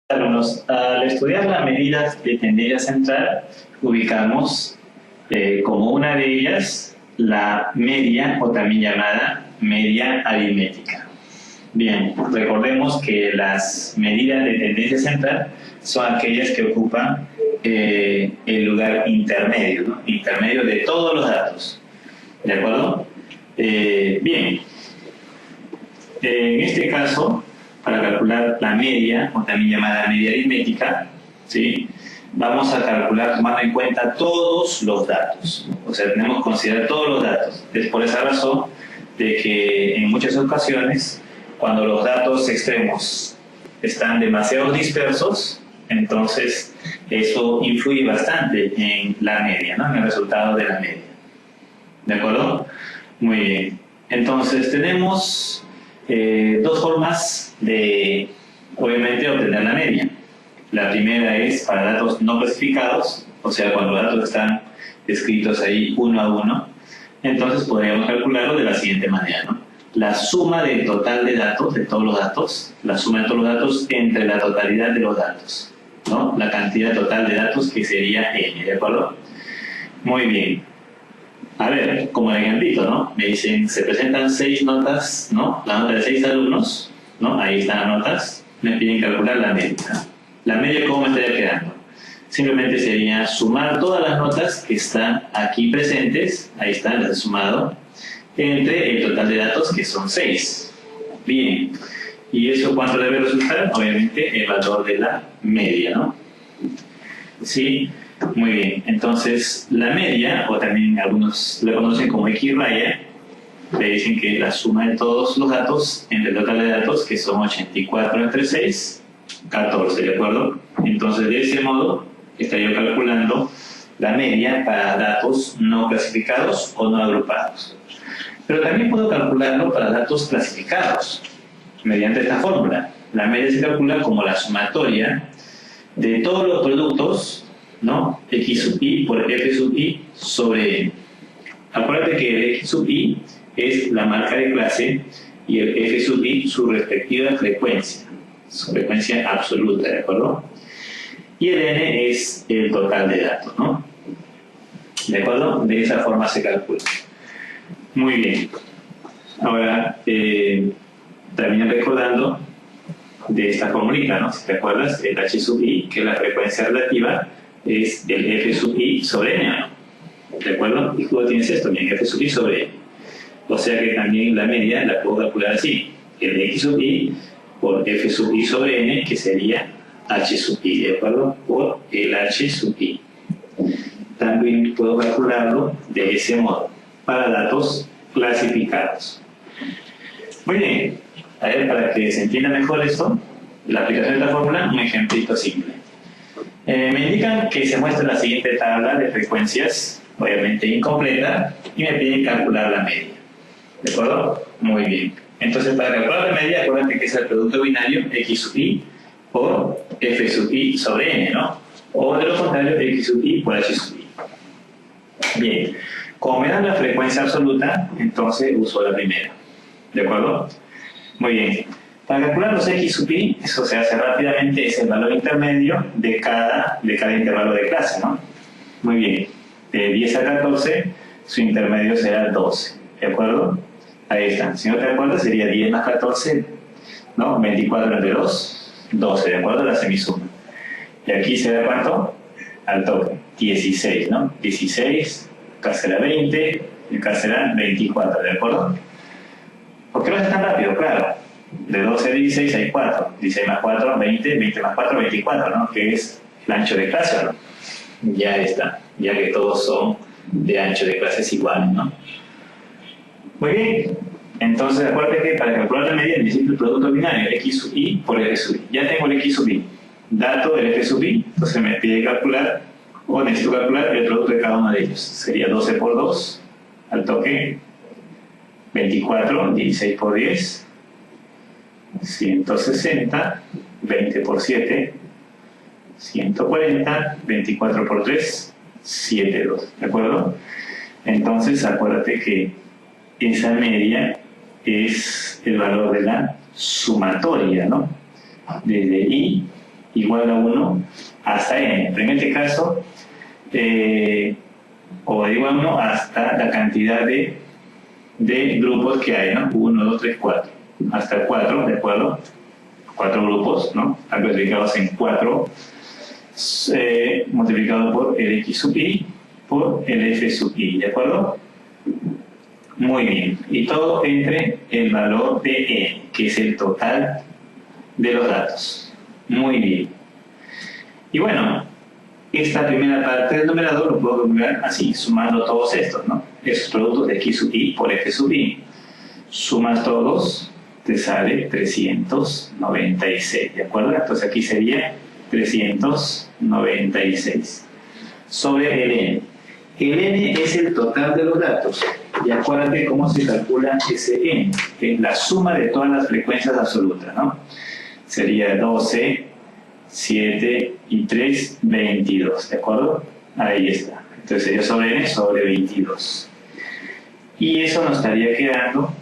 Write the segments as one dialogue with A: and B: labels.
A: Alumnos, al estudiar las medidas de tendencia central, ubicamos como una de ellas la media, o también llamada media aritmética. Bien, recordemos que las medidas de tendencia central son aquellas que ocupan el lugar intermedio, ¿no? Intermedio de todos los datos. ¿De acuerdo? Bien, en este caso, para calcular la media, o también llamada media aritmética, ¿sí?, vamos a calcular tomando en cuenta todos los datos. O sea, tenemos que considerar todos los datos. Es por esa razón de que en muchas ocasiones, cuando los datos extremos están demasiado dispersos, entonces eso influye bastante en la media, ¿no?, en el resultado de la media. ¿De acuerdo? Muy bien. Entonces tenemos dos formas de, obviamente, obtener la media. La primera es para datos no clasificados, o sea, cuando los datos están escritos ahí uno a uno, entonces podríamos calcularlo de la siguiente manera, ¿no? La suma del total de datos, de todos los datos, la suma de todos los datos entre la totalidad de los datos, ¿no? La cantidad total de datos, que sería n, ¿de acuerdo? Muy bien. A ver, como el ejemplito, ¿no? Me dicen, se presentan 6 notas, ¿no? La nota de 6 alumnos, ¿no? Ahí están las notas. Me piden calcular la media. La media, ¿cómo me estaría quedando? Simplemente sería sumar todas las notas que están aquí presentes, ahí están, las he sumado, entre el total de datos, que son 6. Bien. ¿Y eso cuánto debe resultar? Obviamente el valor de la media, ¿no? ¿Sí? Muy bien, entonces la media, o también algunos la conocen como X raya, le dicen que la suma de todos los datos entre el total de datos, que son 84 entre 6, 14, ¿de acuerdo? Entonces de ese modo estaría calculando la media para datos no clasificados o no agrupados. Pero también puedo calcularlo para datos clasificados mediante esta fórmula. La media se calcula como la sumatoria de todos los productos, ¿no? X sub i por f sub i sobre n. Acuérdate que el X sub i es la marca de clase y el f sub i su respectiva frecuencia, su frecuencia absoluta, ¿de acuerdo? Y el n es el total de datos, ¿no? ¿De acuerdo? De esa forma se calcula. Muy bien. Ahora, también recordando de esta formulita, ¿no? Si te acuerdas, el h sub i, que es la frecuencia relativa, es el f sub i sobre n, ¿no? ¿De acuerdo? Y tú tienes esto, bien, f sub i sobre n. O sea que también la media la puedo calcular así, el x sub i por f sub i sobre n, que sería h sub i, ¿de acuerdo? Por el h sub i. También puedo calcularlo de ese modo, para datos clasificados. Muy bien, a ver, para que se entienda mejor esto, la aplicación de esta fórmula, un ejemplito simple. Me indican que se muestra la siguiente tabla de frecuencias, obviamente incompleta, y me piden calcular la media. ¿De acuerdo? Muy bien. Entonces, para calcular la media, acuérdate que es el producto binario x sub i por f sub i sobre n, ¿no? O de lo contrario, x sub i por h sub i. Bien. Como me dan la frecuencia absoluta, entonces uso la primera. ¿De acuerdo? Muy bien. Para calcular los x sub i, eso se hace rápidamente, es el valor intermedio de cada intervalo de clase, ¿no? Muy bien. De 10 a 14, su intermedio será 12. ¿De acuerdo? Ahí están. Si no te acuerdas, sería 10 más 14, ¿no? 24 entre 2, 12. ¿De acuerdo? La semisuma. Y aquí se da ¿cuánto? Al toque. 16, ¿no? 16, acá será 20, y acá será 24. ¿De acuerdo? ¿Por qué lo haces tan rápido? Claro. De 12 a 16 hay 4. 16 más 4, 20. 20 más 4, 24, ¿no? Que es el ancho de clase, ¿no? Ya está. Ya que todos son de ancho de clases iguales, ¿no? Muy bien. Entonces, acuérdate que para calcular la media necesito el producto binario, x sub i por f sub i. Ya tengo el x sub i. Dato del f sub i. Entonces me pide calcular, o necesito calcular el producto de cada uno de ellos. Sería 12 por 2, al toque 24, 16 por 10, 160, 20 por 7, 140, 24 por 3, 72, ¿de acuerdo? Entonces, acuérdate que esa media es el valor de la sumatoria, ¿no? Desde i igual a 1 hasta n. Pero en este caso, o de igual a 1 hasta la cantidad de grupos que hay, ¿no? 1, 2, 3, 4. Hasta 4, ¿de acuerdo? 4 grupos, ¿no? Están clasificados en 4, multiplicado por el x sub i por el f sub i, ¿de acuerdo? Muy bien. Y todo entre el valor de n, que es el total de los datos. Muy bien. Y bueno, esta primera parte del numerador lo puedo calcular así, sumando todos estos, ¿no? Esos productos de x sub i por f sub i. Sumas todos, te sale 396, ¿de acuerdo? Entonces aquí sería 396 sobre el n. El n es el total de los datos. Y acuérdate cómo se calcula ese n, que es la suma de todas las frecuencias absolutas, ¿no? Sería 12, 7 y 3, 22, ¿de acuerdo? Ahí está. Entonces sería sobre n sobre 22. Y eso nos estaría quedando,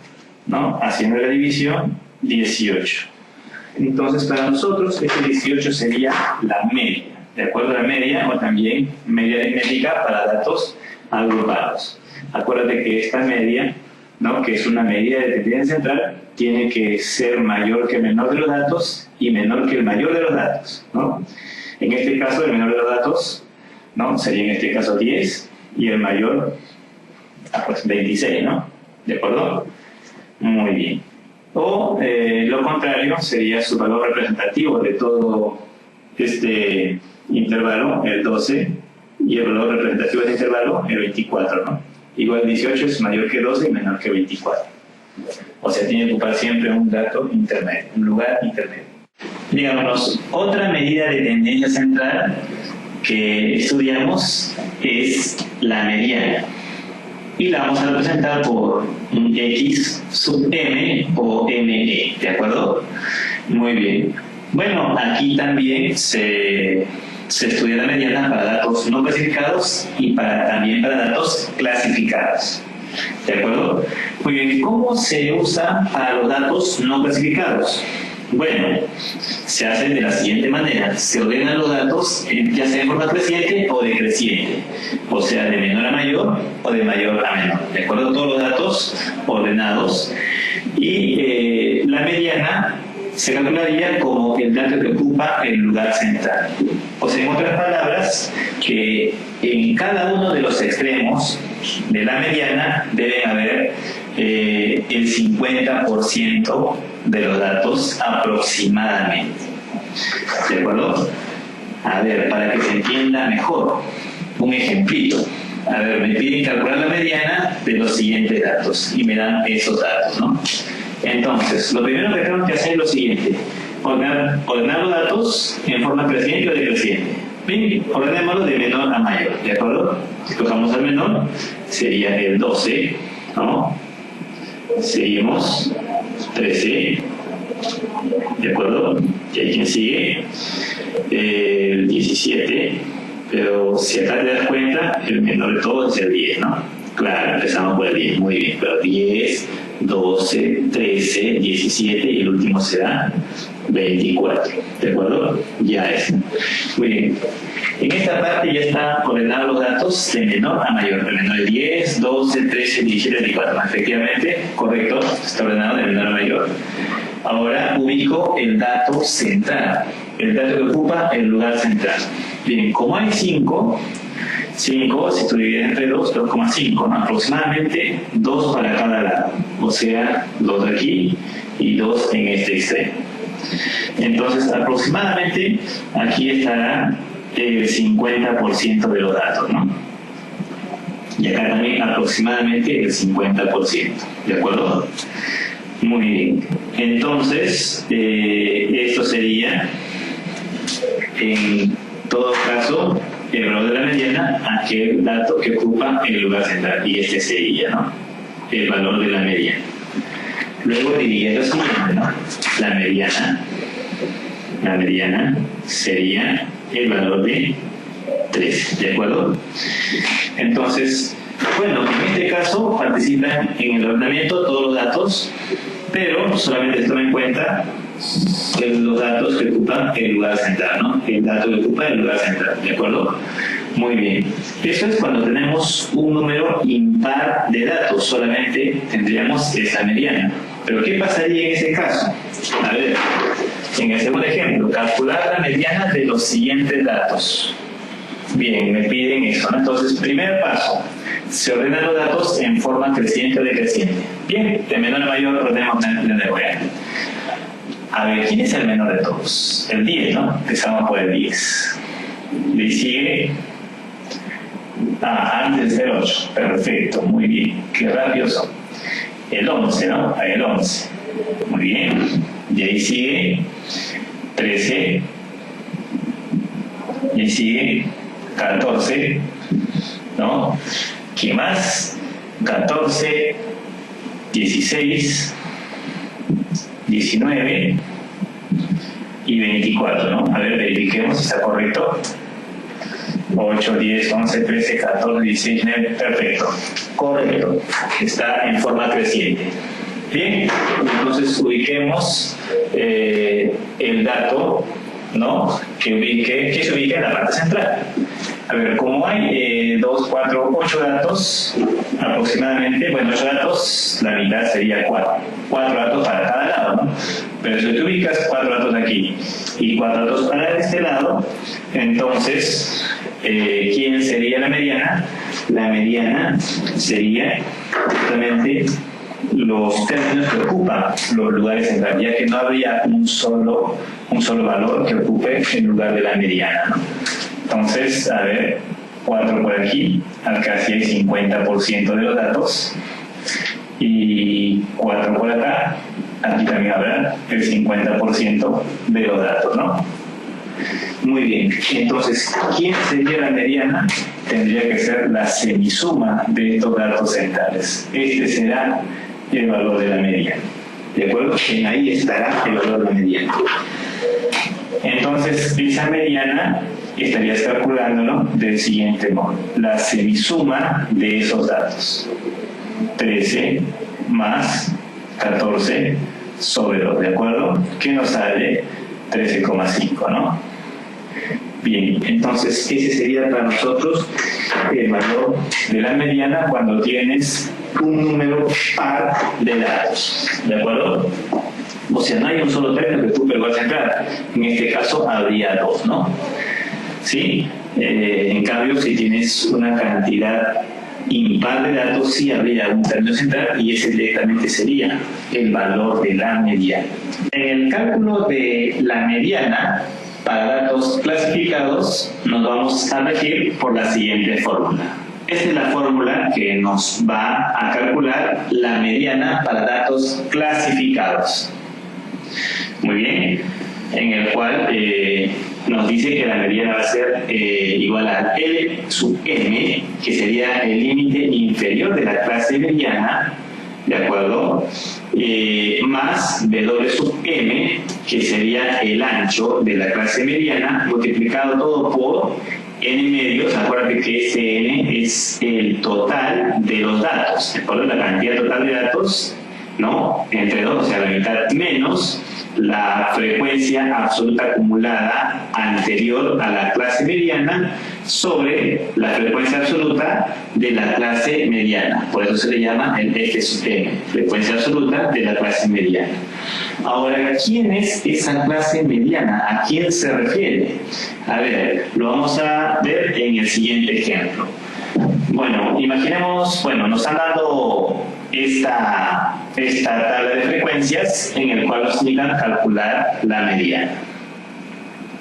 A: ¿no? Haciendo la división, 18. Entonces para nosotros este 18 sería la media, ¿de acuerdo? La media, o también media aritmética para datos agrupados. Acuérdate que esta media, ¿no? Que es una medida de tendencia central, tiene que ser mayor que el menor de los datos y menor que el mayor de los datos, ¿no? En este caso, el menor de los datos, ¿no? Sería en este caso 10 y el mayor, pues 26, ¿no? ¿De acuerdo? Muy bien. O lo contrario sería su valor representativo de todo este intervalo, el 12, y el valor representativo de este intervalo, el 24, ¿no? Igual 18 es mayor que 12 y menor que 24. O sea, tiene que ocupar siempre un dato intermedio, un lugar intermedio. Digamos, otra medida de tendencia central que estudiamos es la mediana. Y la vamos a representar por un x sub m o me, ¿de acuerdo? Muy bien. Bueno, aquí también se estudia la mediana para datos no clasificados y también para datos clasificados. ¿De acuerdo? Muy bien, ¿cómo se usa para los datos no clasificados? Bueno, se hace de la siguiente manera. Se ordenan los datos ya sea en forma creciente o decreciente. O sea, de menor a mayor o de mayor a menor. ¿De acuerdo? Todos los datos ordenados. Y la mediana se calcularía como el dato que ocupa el lugar central. O sea, en otras palabras, que en cada uno de los extremos de la mediana debe haber el 50% de los datos aproximadamente. ¿De acuerdo? A ver, para que se entienda mejor, un ejemplito. A ver, me piden calcular la mediana de los siguientes datos y me dan esos datos, ¿no? Entonces, lo primero que tenemos que hacer es lo siguiente: ordenar los datos en forma creciente o decreciente. Bien, ordenémoslo de menor a mayor, ¿de acuerdo? Si cogemos al menor, sería el 12, ¿no? Seguimos, 13, ¿de acuerdo? Y hay quien sigue, el 17, pero si acá te das cuenta, el menor de todo es el 10, ¿no? Claro, empezamos por el 10, muy bien, pero 10, 12, 13, 17 y el último será 24, ¿de acuerdo? Ya es. Muy bien. En esta parte ya están ordenados los datos de menor a mayor. De menor de 10, 12, 13, 17, 24. Efectivamente, correcto, está ordenado de menor a mayor. Ahora ubico el dato central, el dato que ocupa el lugar central. Bien, como hay 5, si tú divides entre 2, 2,5, ¿no? Aproximadamente 2 para cada lado. O sea, 2 aquí y 2 en este extremo. Entonces, aproximadamente aquí estará el 50% de los datos, ¿no? Y acá también aproximadamente el 50%, ¿de acuerdo? Muy bien. Entonces, esto sería, en todo caso, el valor de la mediana, aquel dato que ocupa el lugar central. Y este sería, ¿no? El valor de la mediana. Luego diría lo siguiente, ¿no? La mediana sería el valor de 3, ¿de acuerdo? Entonces, bueno, en este caso participan en el ordenamiento todos los datos, pero solamente se toma en cuenta los datos que ocupan el lugar central, ¿no? El dato que ocupa el lugar central, ¿de acuerdo? Muy bien. Eso es cuando tenemos un número impar de datos, solamente tendríamos esa mediana. Pero ¿qué pasaría en ese caso? A ver, en el segundo ejemplo, calcular la mediana de los siguientes datos. Bien, me piden eso, ¿no? Entonces, primer paso, se ordenan los datos en forma creciente o decreciente. Bien, de menor a mayor ordenamos de nuevo. A ver, ¿quién es el menor de todos? El 10, ¿no? Empezamos por el 10. Le sigue antes del 8. Perfecto, muy bien. Qué rápido son. El 11, ¿no? El 11. Muy bien. Y ahí sigue 13. Y ahí sigue 14. ¿No? ¿Qué más? 14, 16, 19 y 24, ¿no? A ver, verifiquemos si está correcto. 8, 10, 11, 13, 14, 16, 19, perfecto. Correcto. Está en forma creciente. Bien, entonces ubiquemos el dato, ¿no? Que se ubique en la parte central. A ver, como hay 2, 4, 8 datos aproximadamente, bueno, 8 datos, la mitad sería 4. 4 datos para cada lado, ¿no? Pero si tú ubicas 4 datos aquí y 4 datos para este lado, entonces, ¿quién sería la mediana? La mediana sería justamente los términos que ocupan los lugares centrales, ya que no habría un solo valor que ocupe el lugar de la mediana, ¿no? Entonces, a ver, 4 por aquí, casi el 50% de los datos, y 4 por acá, aquí también habrá el 50% de los datos, ¿no? Muy bien, entonces, ¿quién sería la mediana? Tendría que ser la semisuma de estos datos centrales. Este será el valor de la mediana, ¿de acuerdo? Ahí estará el valor de la mediana. Entonces, esa mediana estarías calculándolo del siguiente modo: la semisuma de esos datos, 13 más 14 sobre 2, ¿de acuerdo? Que nos sale 13,5, ¿no? Bien, entonces ese sería para nosotros el valor de la mediana cuando tienes un número par de datos, ¿de acuerdo? O sea, no hay un solo término que ocupe el lugar central. En este caso habría 2, ¿no? ¿Sí? En cambio, si tienes una cantidad impar de datos, sí habría un término central y ese directamente sería el valor de la mediana. En el cálculo de la mediana para datos clasificados nos vamos a regir por la siguiente fórmula. Esta es la fórmula que nos va a calcular la mediana para datos clasificados. Muy bien, en el cual nos dice que la mediana va a ser igual a L sub m, que sería el límite inferior de la clase mediana, ¿de acuerdo? Más W sub m, que sería el ancho de la clase mediana, multiplicado todo por n medios. Acuérdate que ese n es el total de los datos, ¿de acuerdo? La cantidad total de datos, ¿no? Entre 2, o sea, la mitad menos la frecuencia absoluta acumulada anterior a la clase mediana sobre la frecuencia absoluta de la clase mediana. Por eso se le llama el F sub m, frecuencia absoluta de la clase mediana. Ahora, ¿quién es esa clase mediana? ¿A quién se refiere? A ver, lo vamos a ver en el siguiente ejemplo. Bueno, imaginemos, nos han dado esta tabla de frecuencias en el cual nos indican calcular la mediana.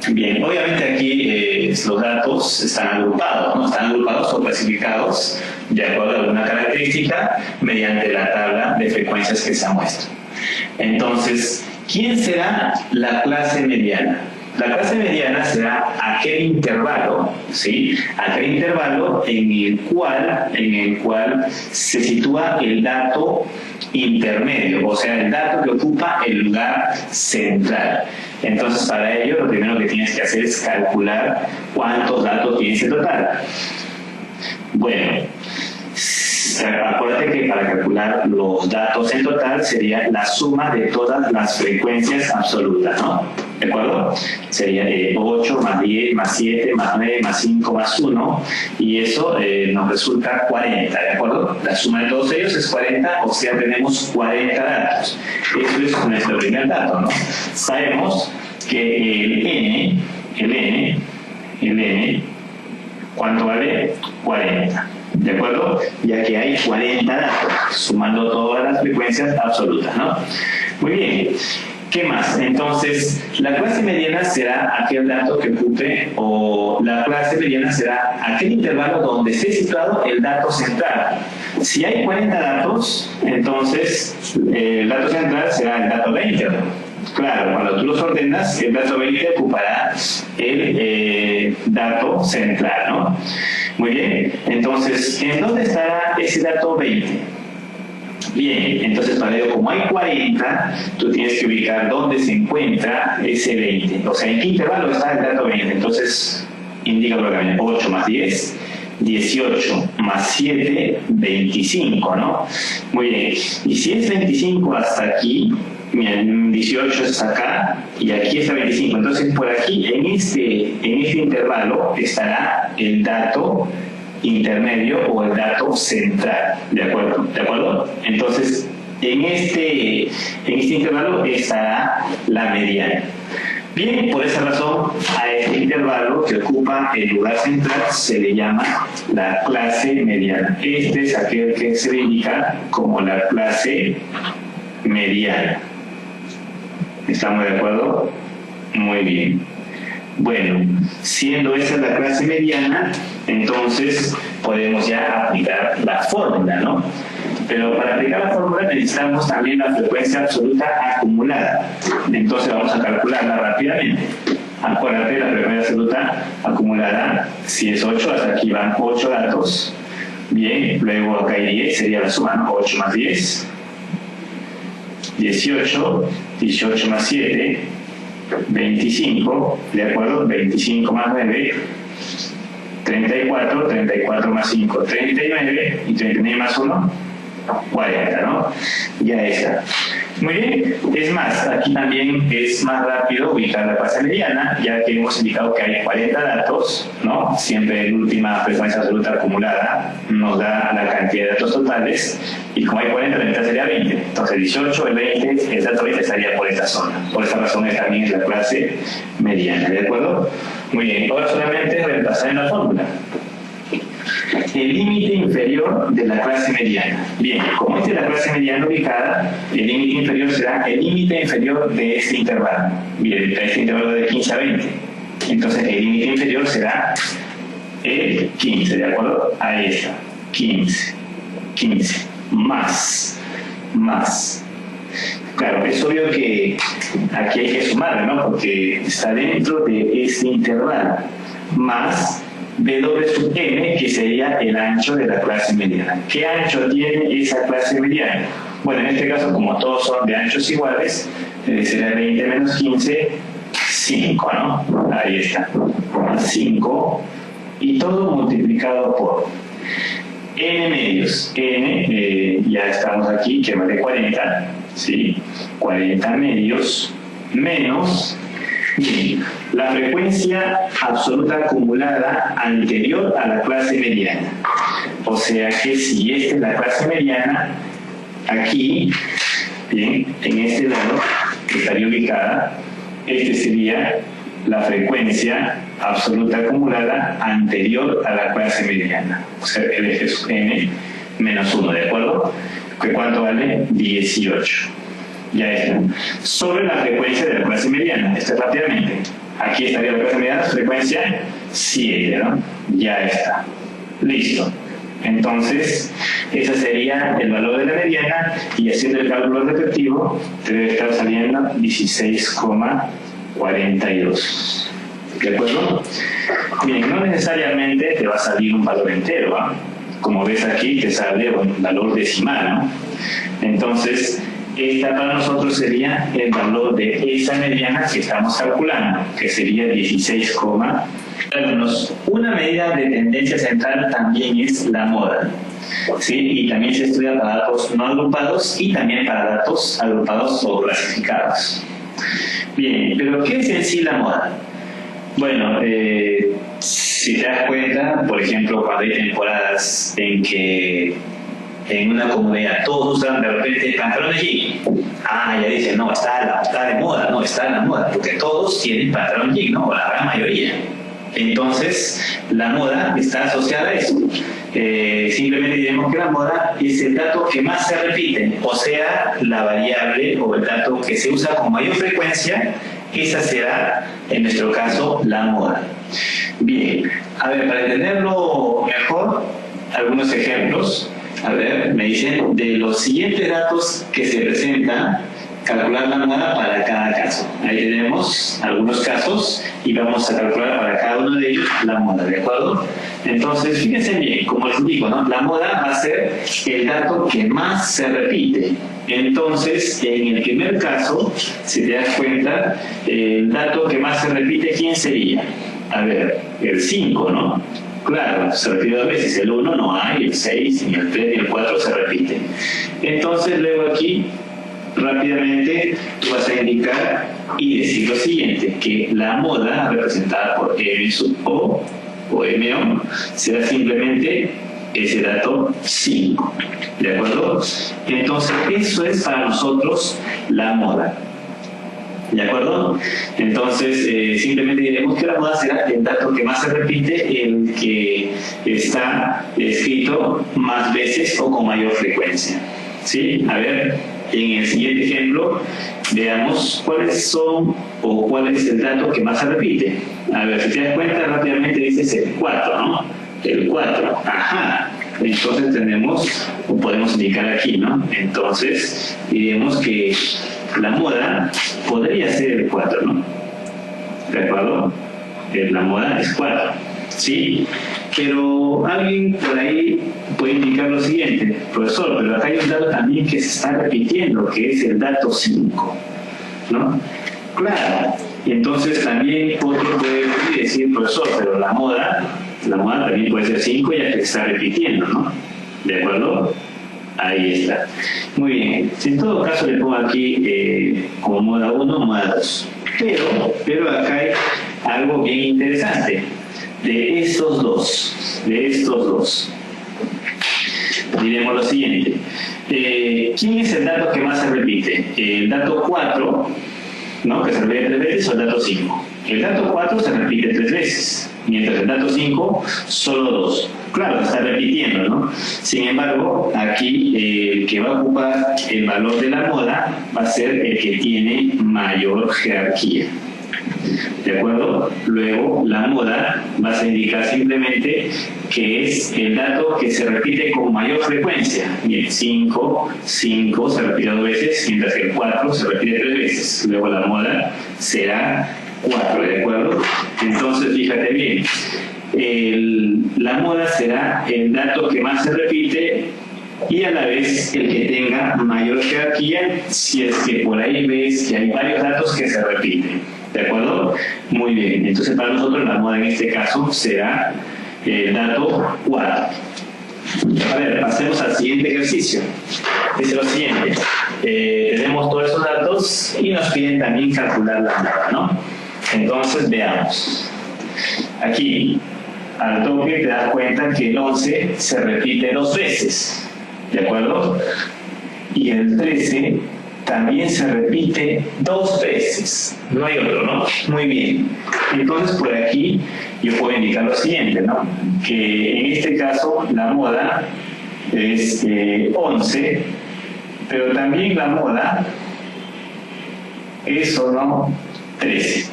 A: Bien, obviamente aquí los datos están agrupados, ¿no? Están agrupados o clasificados de acuerdo a alguna característica mediante la tabla de frecuencias que se muestra. Entonces, ¿quién será la clase mediana? La clase mediana será aquel intervalo, ¿sí? Aquel intervalo en el cual se sitúa el dato intermedio, o sea, el dato que ocupa el lugar central. Entonces, para ello, lo primero que tienes que hacer es calcular cuántos datos tienes en total. Bueno, Acuérdate que para calcular los datos en total sería la suma de todas las frecuencias absolutas, ¿no? ¿De acuerdo? Sería 8 más 10 más 7 más 9 más 5 más 1 y eso nos resulta 40, ¿de acuerdo? La suma de todos ellos es 40, o sea, tenemos 40 datos. Eso es nuestro primer dato, ¿no? Sabemos que el n, ¿cuánto vale? 40. ¿De acuerdo? Ya que hay 40 datos, sumando todas las frecuencias absolutas, ¿no? Muy bien. ¿Qué más? Entonces, la clase mediana será aquel dato que ocupe, o la clase mediana será aquel intervalo donde esté situado el dato central. Si hay 40 datos, entonces el dato central será el dato 20. Claro, cuando tú los ordenas, el dato 20 ocupará el dato central, ¿no? Muy bien, entonces, ¿en dónde estará ese dato 20? Bien, entonces para ello, como hay 40, tú tienes que ubicar dónde se encuentra ese 20. O sea, ¿en qué intervalo está el dato 20? Entonces, indícalo acá, 8 más 10, 18 más 7, 25, ¿no? Muy bien, y si es 25 hasta aquí, miren, 18 está acá y aquí está 25. Entonces, por aquí, en este intervalo, estará el dato intermedio o el dato central. ¿De acuerdo? ¿De acuerdo? Entonces, en este intervalo estará la mediana. Bien, por esa razón, a este intervalo que ocupa el lugar central se le llama la clase mediana. Este es aquel que se indica como la clase mediana. ¿Estamos de acuerdo? Muy bien. Bueno, siendo esa la clase mediana, entonces podemos ya aplicar la fórmula, ¿no? Pero para aplicar la fórmula necesitamos también la frecuencia absoluta acumulada. Entonces vamos a calcularla rápidamente. Acuérdate, la frecuencia absoluta acumulada, si es 8, hasta aquí van 8 datos. Bien, luego acá hay 10, sería la suma, ¿no? 8 más 10, 18, 18 más 7, 25, ¿de acuerdo? 25 más 9, 34, 34 más 5, 39, y 39 más 1, 40, ¿no? Ya está. Muy bien, es más, aquí también es más rápido ubicar la clase mediana, ya que hemos indicado que hay 40 datos, ¿no? Siempre la última frecuencia absoluta acumulada nos da la cantidad de datos totales, y como hay 40, la mitad sería 20. Entonces 18, el 20, el dato 20 estaría por esta zona. Por esta razón también es la clase mediana, ¿de acuerdo? Muy bien, ahora solamente reemplazar en la fórmula el límite inferior de la clase mediana. Bien, como esta es la clase mediana ubicada, el límite inferior será el límite inferior de este intervalo. Bien, de este intervalo de 15 a 20. Entonces el límite inferior será el 15, ¿de acuerdo? Ahí está, 15, 15, más. Claro, es obvio que aquí hay que sumarle, ¿no? Porque está dentro de este intervalo, más W sub m, que sería el ancho de la clase mediana. ¿Qué ancho tiene esa clase mediana? Bueno, en este caso, como todos son de anchos iguales, será 20 menos 15, 5, ¿no? Ahí está, 5, y todo multiplicado por n medios. N, ya estamos aquí, que vale 40, ¿sí? 40 medios menos la frecuencia absoluta acumulada anterior a la clase mediana. O sea que si esta es la clase mediana, aquí, bien, en este lado, que estaría ubicada, este sería la frecuencia absoluta acumulada anterior a la clase mediana. O sea, el eje es n menos 1, ¿de acuerdo? ¿Cuánto vale? 18. Ya está. Sobre la frecuencia de la clase mediana, esto rápidamente. Aquí estaría la clase mediana, frecuencia 7, ¿no? Ya está. Listo. Entonces, ese sería el valor de la mediana, y haciendo el cálculo respectivo, te debe estar saliendo 16,42. ¿De acuerdo? Bien, no necesariamente te va a salir un valor entero, ¿no? Como ves aquí, te sale un valor decimal, ¿no? Entonces, esta para nosotros sería el valor de esa mediana que estamos calculando, que sería 16, una medida de tendencia central también es la moda. ¿sí? Y también se estudia para datos no agrupados y también para datos agrupados o clasificados. Bien, pero ¿qué es en sí la moda? Bueno, si te das cuenta, por ejemplo, cuando hay temporadas en que en una comunidad todos usan de repente pantalones jean, ya dicen, no, está de moda, no, está en la moda, porque todos tienen pantalón jean, ¿no? O la gran mayoría. Entonces, la moda está asociada a eso. Simplemente diremos que la moda es el dato que más se repite, o sea, la variable o el dato que se usa con mayor frecuencia, esa será, en nuestro caso, la moda. Bien, a ver, para entenderlo mejor, algunos ejemplos. A ver, me dicen, de los siguientes datos que se presentan, calcular la moda para cada caso. Ahí tenemos algunos casos y vamos a calcular para cada uno de ellos la moda, ¿de acuerdo? Entonces, fíjense bien, como les digo, ¿no? La moda va a ser el dato que más se repite. Entonces, en el primer caso, si te das cuenta, el dato que más se repite, ¿quién sería? A ver, el 5, ¿no? Claro, se repite 2 veces, el 1 no hay, el 6, ni el 3, ni el 4 se repiten. Entonces, luego aquí, rápidamente, tú vas a indicar y decir lo siguiente, que la moda representada por M sub O MO será simplemente ese dato 5, ¿de acuerdo? Entonces, eso es para nosotros la moda. ¿De acuerdo? Entonces, simplemente diremos que la moda será el dato que más se repite, el que está escrito más veces o con mayor frecuencia. ¿Sí? A ver, en el siguiente ejemplo, veamos cuáles son o cuál es el dato que más se repite. A ver, si te das cuenta, rápidamente dices el 4, ¿no? El 4, ajá. Entonces tenemos, o podemos indicar aquí, ¿no? Entonces, diremos que la moda podría ser el 4, ¿no? ¿De acuerdo? La moda es 4, ¿sí? Pero alguien por ahí puede indicar lo siguiente, profesor, pero acá hay un dato también que se está repitiendo, que es el dato 5, ¿no? Claro, entonces también otro puede decir, profesor, pero la moda también puede ser 5 ya que se está repitiendo, ¿no? ¿De acuerdo? Ahí está. Muy bien. Si en todo caso le pongo aquí como moda 1, moda 2. Pero acá hay algo bien interesante. De estos dos, diremos lo siguiente. ¿Quién es el dato que más se repite? El dato 4, ¿no? Que se repite 3 veces, o el dato 5. El dato 4 se repite 3 veces, mientras el dato 5 solo 2. Claro, se está repitiendo, ¿no? Sin embargo, aquí el que va a ocupar el valor de la moda va a ser el que tiene mayor jerarquía. ¿De acuerdo? Luego, la moda vas a indicar simplemente que es el dato que se repite con mayor frecuencia. Bien, 5 se repite 2 veces, mientras que el 4 se repite 3 veces. Luego la moda será 4, ¿de acuerdo? Entonces, fíjate bien. La moda será el dato que más se repite y a la vez el que tenga mayor jerarquía, si es que por ahí ves que hay varios datos que se repiten. ¿De acuerdo? Muy bien. Entonces, para nosotros la moda en este caso será el dato 4. A ver, pasemos al siguiente ejercicio. Dice lo siguiente. Tenemos todos esos datos y nos piden también calcular la moda, ¿no? Entonces, veamos. Aquí, al toque te das cuenta que el 11 se repite 2 veces, ¿de acuerdo? Y el 13 también se repite 2 veces, no hay otro, ¿no? Muy bien. Entonces, por aquí yo puedo indicar lo siguiente, ¿no? Que en este caso la moda es 11, pero también la moda es solo 13.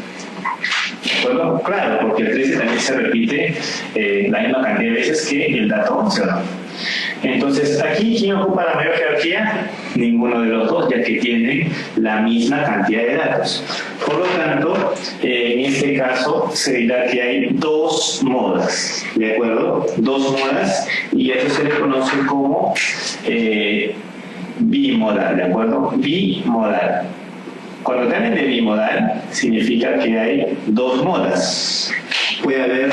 A: ¿De acuerdo? Claro, porque el 13 también se repite la misma cantidad de veces que el dato 11, ¿no? Entonces, aquí, ¿quién ocupa la mayor jerarquía? Ninguno de los dos, ya que tienen la misma cantidad de datos. Por lo tanto, en este caso, se dirá que hay 2 modas, ¿de acuerdo? 2 modas, y eso se le conoce como bimodal, ¿de acuerdo? Bimodal. Cuando te hablan de bimodal, significa que hay 2 modas. Puede haber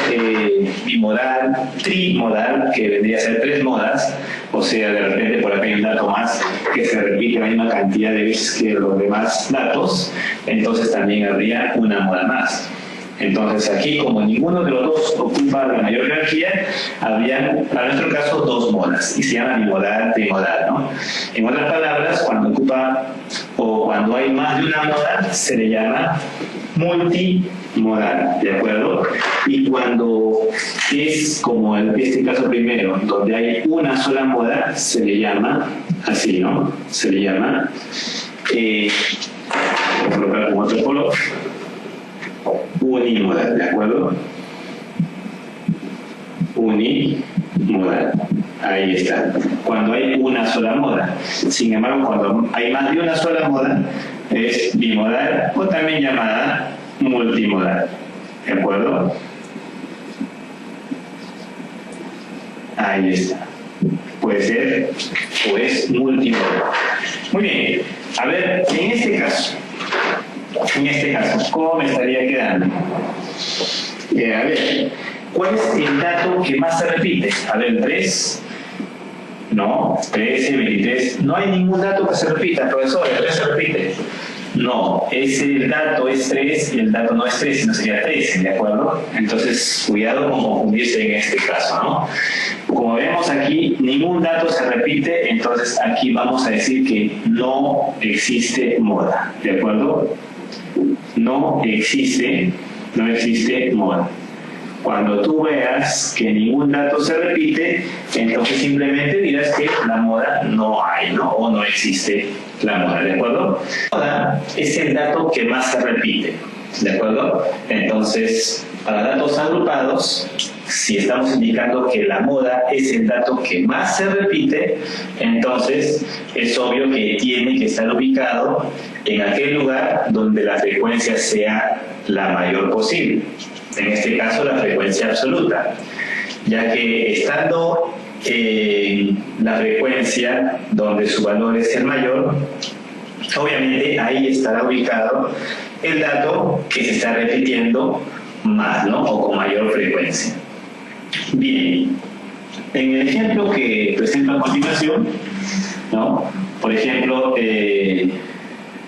A: bimodal, trimodal, que vendría a ser 3 modas, o sea, de repente por acá hay un dato más que se repite la misma cantidad de veces que los demás datos, entonces también habría una moda más. Entonces aquí, como ninguno de los dos ocupa la mayor jerarquía, habría, para nuestro caso, dos modas, y se llama bimodal, trimodal, ¿no? En otras palabras, cuando ocupa o cuando hay más de una moda, se le llama multimodal, ¿de acuerdo? Y cuando es como en este caso primero, donde hay una sola moda, se le llama así, ¿no? Se le llama, voy a colocar con otro color, unimodal, ¿de acuerdo? Unimodal. Ahí está. Cuando hay una sola moda. Sin embargo, cuando hay más de una sola moda, es bimodal o también llamada multimodal. ¿De acuerdo? Ahí está. Puede ser o es multimodal. Muy bien. A ver, en este caso, ¿cómo me estaría quedando? A ver, ¿cuál es el dato que más se repite? A ver, 3, no, 13, 23, no hay ningún dato que se repita, profesor, el 3 se repite. No, ese dato es 3 y el dato no es 3, sino sería 13, ¿de acuerdo? Entonces, cuidado con confundirse en este caso, ¿no? Como vemos aquí, ningún dato se repite, entonces aquí vamos a decir que no existe moda, ¿de acuerdo? No existe moda. Cuando tú veas que ningún dato se repite, entonces simplemente dirás que la moda no hay, ¿no? O no existe la moda, ¿de acuerdo? La moda es el dato que más se repite, ¿de acuerdo? Entonces, para datos agrupados, si estamos indicando que la moda es el dato que más se repite, entonces es obvio que tiene que estar ubicado en aquel lugar donde la frecuencia sea la mayor posible. En este caso, la frecuencia absoluta, ya que estando en la frecuencia donde su valor es el mayor, obviamente ahí estará ubicado el dato que se está repitiendo más, ¿no? O con mayor frecuencia. Bien, en el ejemplo que presento a continuación, ¿no? Por ejemplo,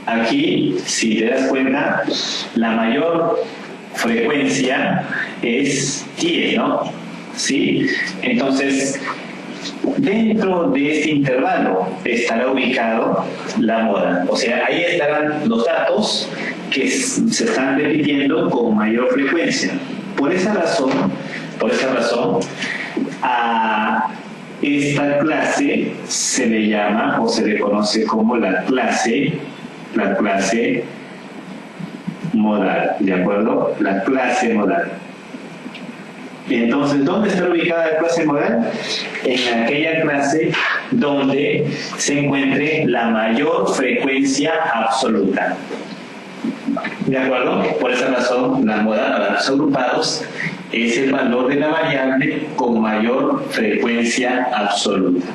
A: aquí, si te das cuenta, la mayor frecuencia es 10, ¿no? ¿Sí? Entonces, dentro de este intervalo estará ubicado la moda. O sea, ahí estarán los datos que se están repitiendo con mayor frecuencia. Por esa razón, a esta clase se le llama o se le conoce como la clase modal, ¿de acuerdo? La clase modal. Entonces, ¿dónde está ubicada la clase modal? En aquella clase donde se encuentre la mayor frecuencia absoluta. ¿De acuerdo? Por esa razón, la moda para los agrupados es el valor de la variable con mayor frecuencia absoluta.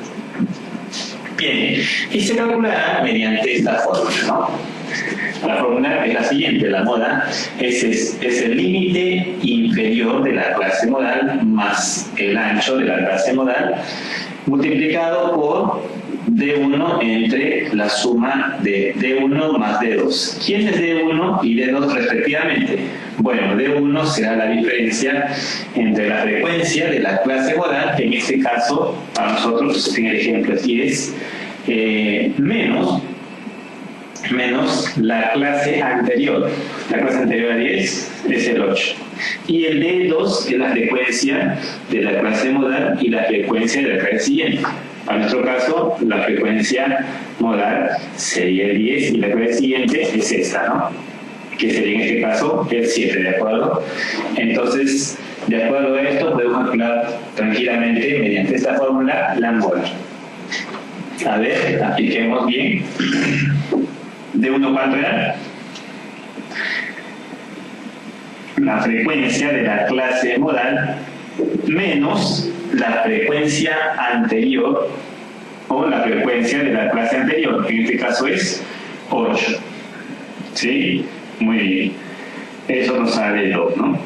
A: Bien, y se calculará mediante esta fórmula, ¿no? La fórmula es la siguiente: la moda es el límite inferior de la clase modal más el ancho de la clase modal multiplicado por D1 entre la suma de D1 más D2. ¿Quién es D1 y D2 respectivamente? Bueno, D1 será la diferencia entre la frecuencia de la clase modal, que en este caso, para nosotros, en el ejemplo aquí es menos la clase anterior. La clase anterior a 10 es el 8. Y el D2 es la frecuencia de la clase modal y la frecuencia de la clase siguiente. Para nuestro caso, la frecuencia modal sería el 10 y la clase siguiente es esta, ¿no? Que sería en este caso el 7, ¿de acuerdo? Entonces, de acuerdo a esto, podemos calcular tranquilamente mediante esta fórmula la moda. A ver, apliquemos bien. ¿D1 cuánto era? La frecuencia de la clase modal menos la frecuencia anterior o la frecuencia de la clase anterior, que en este caso es 8. ¿Sí? Muy bien. Eso nos sale 2, ¿no?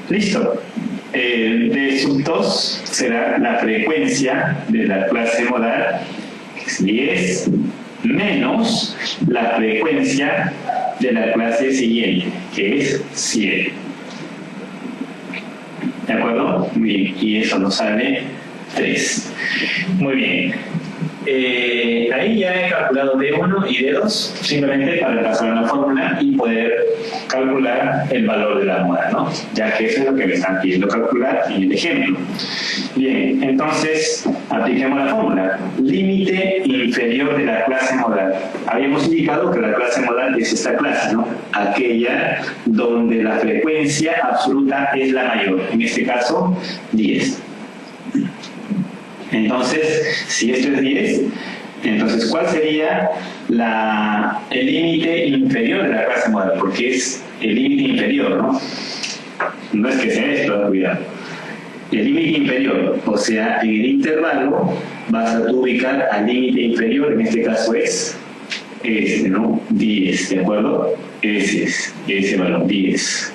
A: Listo. D sub 2 será la frecuencia de la clase modal, que es 10, menos la frecuencia de la clase siguiente, que es 100. ¿De acuerdo? Bien, y eso nos sale 3. Muy bien. Ahí ya he calculado D1 y D2 simplemente para pasar la fórmula y poder calcular el valor de la moda, ¿no? Ya que eso es lo que me están pidiendo calcular en el ejemplo. Bien, entonces apliquemos la fórmula. Límite inferior de la clase modal. Habíamos indicado que la clase modal es esta clase, ¿no? Aquella donde la frecuencia absoluta es la mayor. En este caso, 10. Entonces, si esto es 10, entonces, ¿cuál sería el límite inferior de la clase modal? Porque es el límite inferior, ¿no? No es que sea esto, cuidado. El límite inferior, o sea, en el intervalo vas a ubicar al límite inferior, en este caso es este, ¿no? 10, ¿de acuerdo? Ese valor, 10.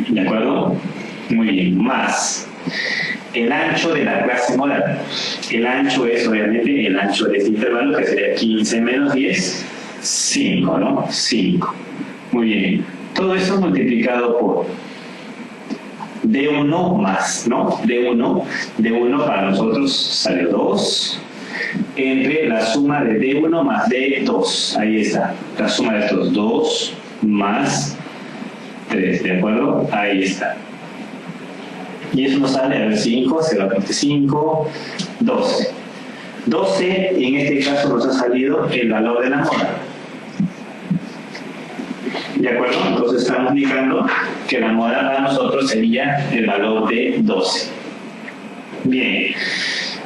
A: ¿De acuerdo? Muy bien, más el ancho de la clase modal. El ancho es obviamente el ancho de este intervalo, que sería 15 menos 10, 5, ¿no? 5. Muy bien. Todo eso multiplicado por D1 más, ¿no? D1 para nosotros sale 2 entre la suma de D1 más D2. Ahí está. La suma de estos 2 más 3, ¿de acuerdo? Ahí está. Y eso nos sale, a ver, 5, 0.5, 12. 12, y en este caso nos ha salido el valor de la moda. ¿De acuerdo? Entonces estamos indicando que la moda para nosotros sería el valor de 12. Bien.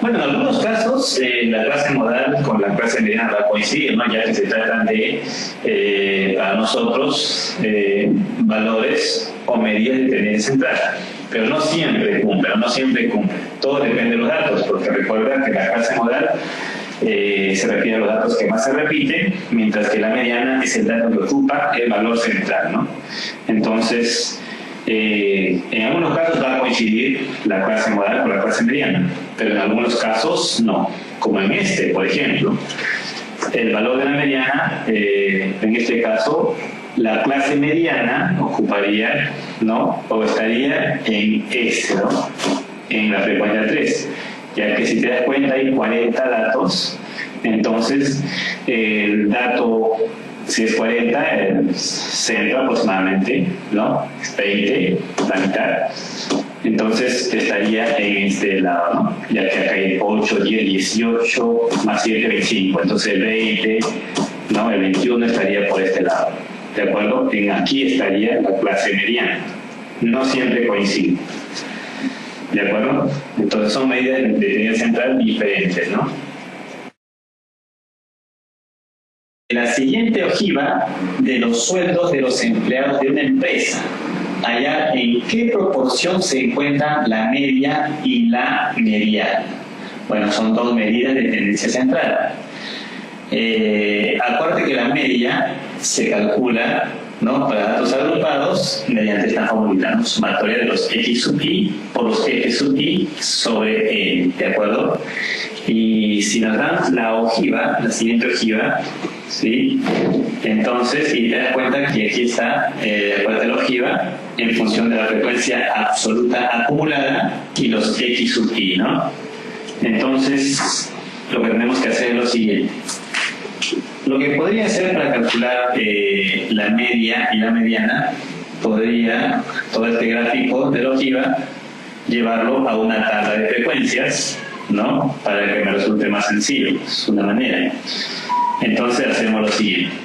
A: Bueno, en algunos casos la clase modal con la clase mediana va a coincidir, ¿no? Ya que se tratan de, para nosotros, valores o medidas de tendencia central. Pero no siempre cumple. Todo depende de los datos, porque recuerda que la clase modal se refiere a los datos que más se repiten, mientras que la mediana es el dato que ocupa el valor central, ¿no? Entonces, en algunos casos va a coincidir la clase modal con la clase mediana, pero en algunos casos no, como en este, por ejemplo. El valor de la mediana, en este caso, la clase mediana ocuparía, ¿no? O estaría en este, ¿no? En la frecuencia 3, ya que si te das cuenta hay 40 datos, entonces el dato, si es 40, el centro aproximadamente, ¿no? Es 20, la mitad. Entonces estaría en este lado, ¿no? Ya que acá hay 8, 10, 18, más 7, 25. Entonces el 20, ¿no? El 21 estaría por este lado. ¿De acuerdo? Aquí estaría la clase mediana. No siempre coincide. ¿De acuerdo? Entonces son medidas de tendencia central diferentes, ¿no? La siguiente ojiva de los sueldos de los empleados de una empresa. Allá, ¿en qué proporción se encuentran la media y la mediana? Bueno, son dos medidas de tendencia central. Acuérdate que la media se calcula, ¿no? Para datos agrupados mediante esta fórmula, ¿no? Sumatoria de los X sub I por los X sub I sobre N, ¿de acuerdo? Y si nos dan la ojiva, la siguiente ojiva, ¿sí? Entonces, y te das cuenta que aquí está, acuérdate la ojiva, en función de la frecuencia absoluta acumulada y los X sub I, ¿no? Entonces, lo que tenemos que hacer es lo siguiente. Lo que podría hacer para calcular la media y la mediana, podría, todo este gráfico de la ojiva, llevarlo a una tabla de frecuencias, ¿no? Para que me resulte más sencillo, es una manera. Entonces hacemos lo siguiente.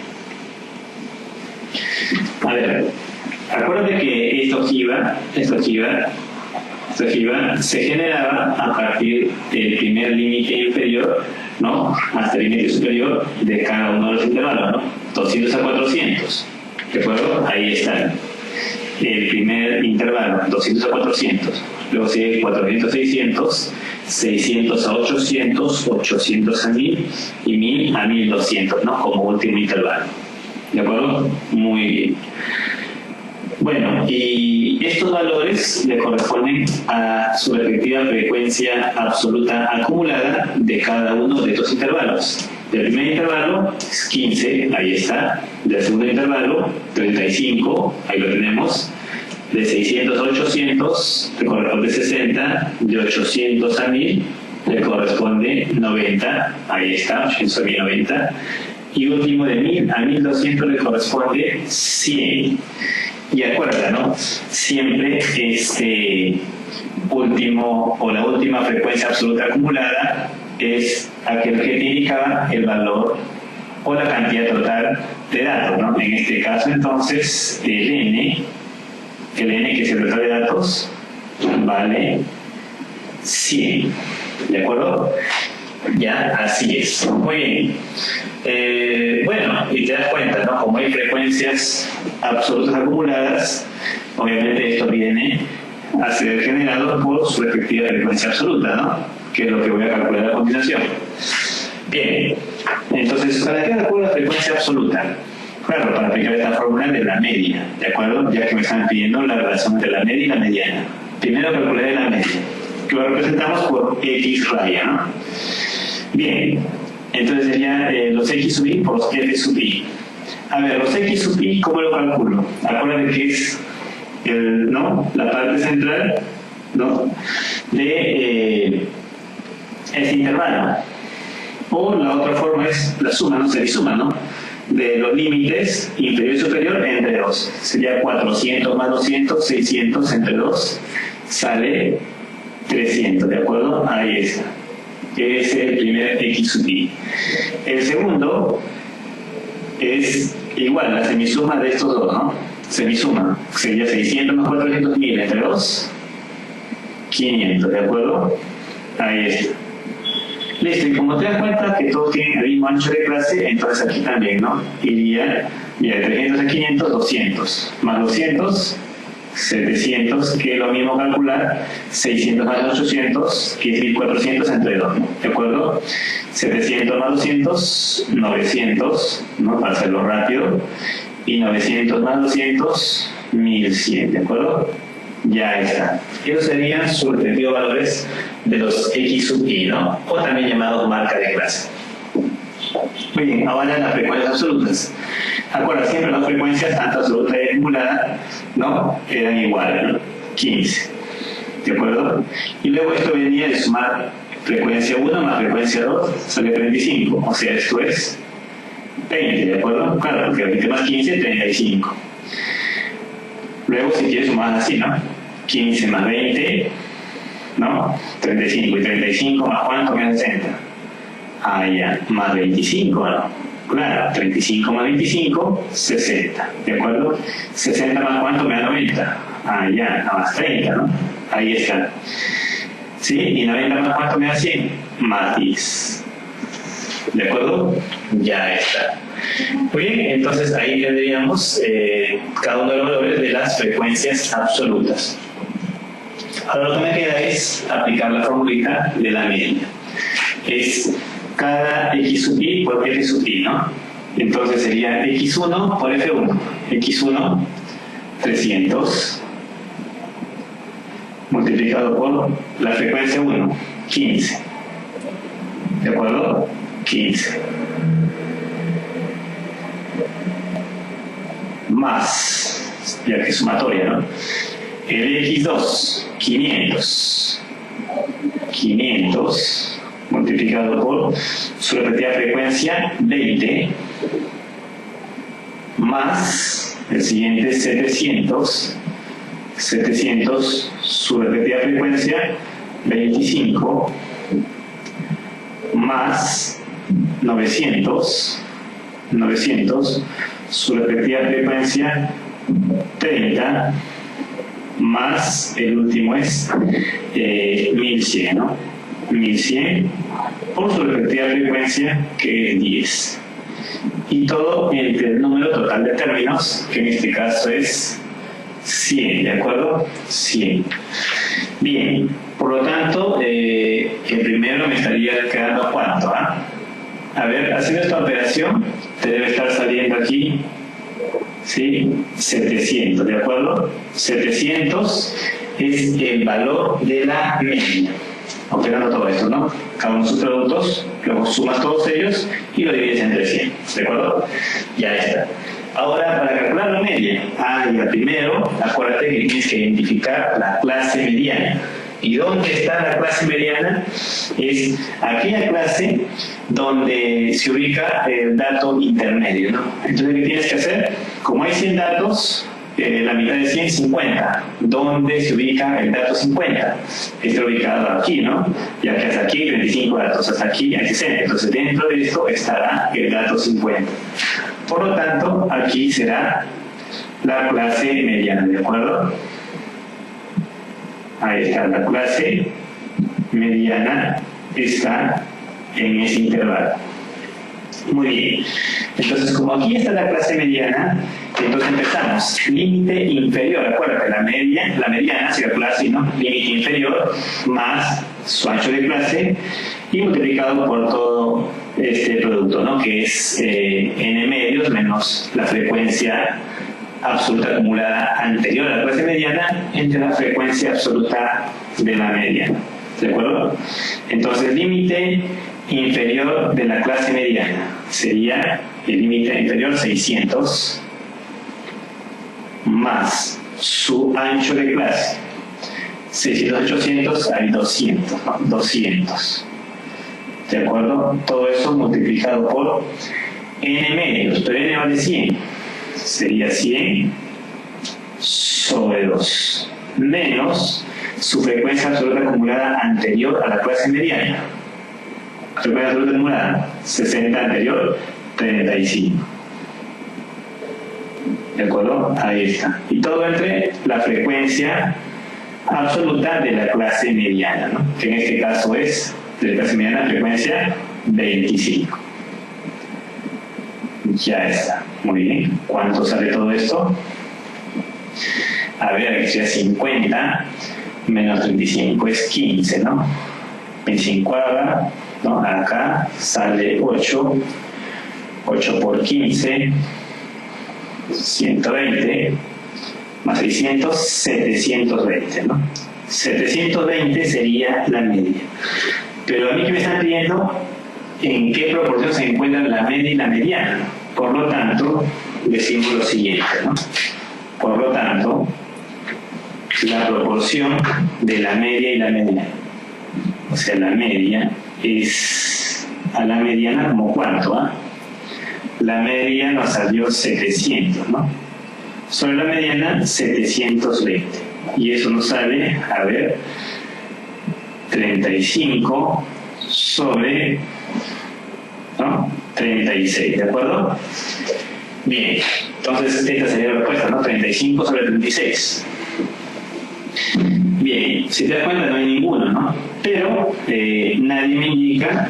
A: A ver, acuérdate que esta ojiva se generaba a partir del primer límite inferior, ¿no? Hasta el límite superior de cada uno de los intervalos, ¿no? 200 a 400. ¿De acuerdo? Ahí está el primer intervalo, 200 a 400. Luego sigue 400 a 600, 600 a 800, 800 a 1000 y 1000 a 1200, ¿no? Como último intervalo. ¿De acuerdo? Muy bien. Bueno, y estos valores le corresponden a su respectiva frecuencia absoluta acumulada de cada uno de estos intervalos. Del primer intervalo es 15, ahí está. Del segundo intervalo, 35, ahí lo tenemos. De 600 a 800 le corresponde 60, de 800 a 1000 le corresponde 90, ahí está, 800 a 1090. Y último, de 1000 a 1200 le corresponde 100. Y acuerda, ¿no? Siempre este último o la última frecuencia absoluta acumulada es aquel que te indicaba el valor o la cantidad total de datos, ¿no? En este caso, entonces, el n que es el total de datos, vale 100. ¿De acuerdo? Ya, así es. Muy bien. Bueno, y te das cuenta, ¿no? Como hay frecuencias absolutas acumuladas, obviamente esto viene a ser generado por su respectiva frecuencia absoluta, ¿no? Que es lo que voy a calcular a continuación. Bien, entonces, ¿para qué calculo la frecuencia absoluta? Claro, para aplicar esta fórmula de la media, ¿de acuerdo? Ya que me están pidiendo la relación entre la media y la mediana. Primero calcularé la media, que lo representamos por x raya, ¿no? Bien, entonces serían los x sub i por los f sub i. A ver, los x sub i, ¿cómo lo calculo? Acuérdense que es la parte central, ¿no? De este intervalo. O la otra forma es la suma, ¿no? Serisuma, ¿no? De los límites inferior y superior entre 2. Sería 400 más 200, 600 entre 2, sale 300, ¿de acuerdo? Ahí está. Es el primer x sub i. El segundo es igual, la semisuma de estos dos, ¿no? Semisuma. Sería 600 más 400 mil entre 2, 500, ¿de acuerdo? Ahí está. Listo, y como te das cuenta que todos tienen el mismo ancho de clase, entonces aquí también, ¿no? Iría, mira, de 300 a 500, 200. Más 200, 700, que es lo mismo calcular 600 más 800, que es 1400 entre 2, ¿no? ¿De acuerdo? 700 más 200, 900, ¿no? Para hacerlo rápido. Y 900 más 200, 1100, ¿de acuerdo? Ya está. Esos serían sus respectivos valores de los x sub i, ¿no? O también llamados marca de clase. Muy bien, ahora las frecuencias absolutas. Acuerda, siempre las frecuencias, tanto absoluta y acumulada, ¿no? Eran iguales, ¿no? 15. ¿De acuerdo? Y luego esto venía de sumar frecuencia 1 más frecuencia 2, sale 35. O sea, esto es 20, ¿de acuerdo? Claro, porque 20 más 15, 35. Luego, si quieres sumar así, ¿no? 15 más 20, ¿no? 35. Y 35 más ¿cuánto? Menos 60. Ah, ya. Más 25, ¿no? Claro, 35 más 25, 60. ¿De acuerdo? 60 más ¿cuánto? Me da 90. Ah, ya. Más 30, ¿no? Ahí está. ¿Sí? Y 90 más ¿cuánto me da 100? Más 10. ¿De acuerdo? Ya está. Muy bien, entonces ahí tendríamos cada uno de los valores de las frecuencias absolutas. Ahora lo que me queda es aplicar la formulita de la media. Es cada x sub i por f sub i, ¿no? Entonces sería x1 por f1. x1, 300, multiplicado por la frecuencia 1, 15. ¿De acuerdo? 15. Más, ya que es sumatoria, ¿no? El x2, 500. 500 multiplicado por su respectiva frecuencia 20 más el siguiente 700 su respectiva frecuencia 25 más 900 su respectiva frecuencia 30 más el último es 1100, ¿no? 1100 por su respectiva frecuencia que es 10. Y todo entre el número total de términos, que en este caso es 100, ¿de acuerdo? 100. Bien, por lo tanto, el primero me estaría quedando ¿cuánto? A ver, haciendo esta operación, te debe estar saliendo aquí ¿sí? 700, ¿de acuerdo? 700 es el valor de la media. Operando todo esto, ¿no? Cada uno de sus productos, luego sumas todos ellos y lo divides entre 100, ¿de acuerdo? Ya está. Ahora, para calcular la media, ya primero, acuérdate que tienes que identificar la clase mediana. ¿Y dónde está la clase mediana? Es aquella clase donde se ubica el dato intermedio, ¿no? Entonces, ¿qué tienes que hacer? Como hay 100 datos, la mitad de 100 es 50. ¿Dónde se ubica el dato 50? Está ubicado aquí, ¿no? Ya que hasta aquí hay 25 datos, hasta aquí hay 60. Entonces, dentro de esto estará el dato 50. Por lo tanto, aquí será la clase mediana, ¿de acuerdo? Ahí está, la clase mediana está en ese intervalo. Muy bien. Entonces, como aquí está la clase mediana, entonces empezamos. Límite inferior, acuérdate, la mediana se calcula así, ¿no? Límite inferior más su ancho de clase y multiplicado por todo este producto, ¿no? Que es n medios menos la frecuencia absoluta acumulada anterior a la clase mediana entre la frecuencia absoluta de la mediana. ¿De acuerdo? Entonces, límite inferior de la clase mediana sería el límite inferior 600 más su ancho de clase. 600, 800, hay 200, ¿no? 200. ¿De acuerdo? Todo eso multiplicado por n medios, pero n vale 100. Sería 100 sobre 2 menos su frecuencia absoluta acumulada anterior a la clase mediana. Frecuencia absoluta acumulada 60 anterior, 35. ¿De acuerdo? Ahí está. Y todo entre la frecuencia absoluta de la clase mediana, ¿no? Que en este caso es de la clase mediana frecuencia 25. Ya está. Muy bien. ¿Cuánto sale todo esto? A ver, aquí sería 50 menos 35 es 15, ¿no? 25 ahora, ¿no? Acá sale 8. 8 por 15, 120, más 600, 720, ¿no? 720 sería la media. Pero a mí que me están pidiendo en qué proporción se encuentran la media y la mediana. Por lo tanto, decimos lo siguiente, ¿no? Por lo tanto, la proporción de la media y la mediana. O sea, la media es a la mediana como cuánto, ¿ah? La media nos salió 700, ¿no? Sobre la mediana, 720. Y eso nos sale, a ver, 35 sobre, ¿no? 36, ¿de acuerdo? Bien, entonces esta sería la respuesta, ¿no? 35 sobre 36. Bien, si te das cuenta no hay ninguno, ¿no? Pero nadie me indica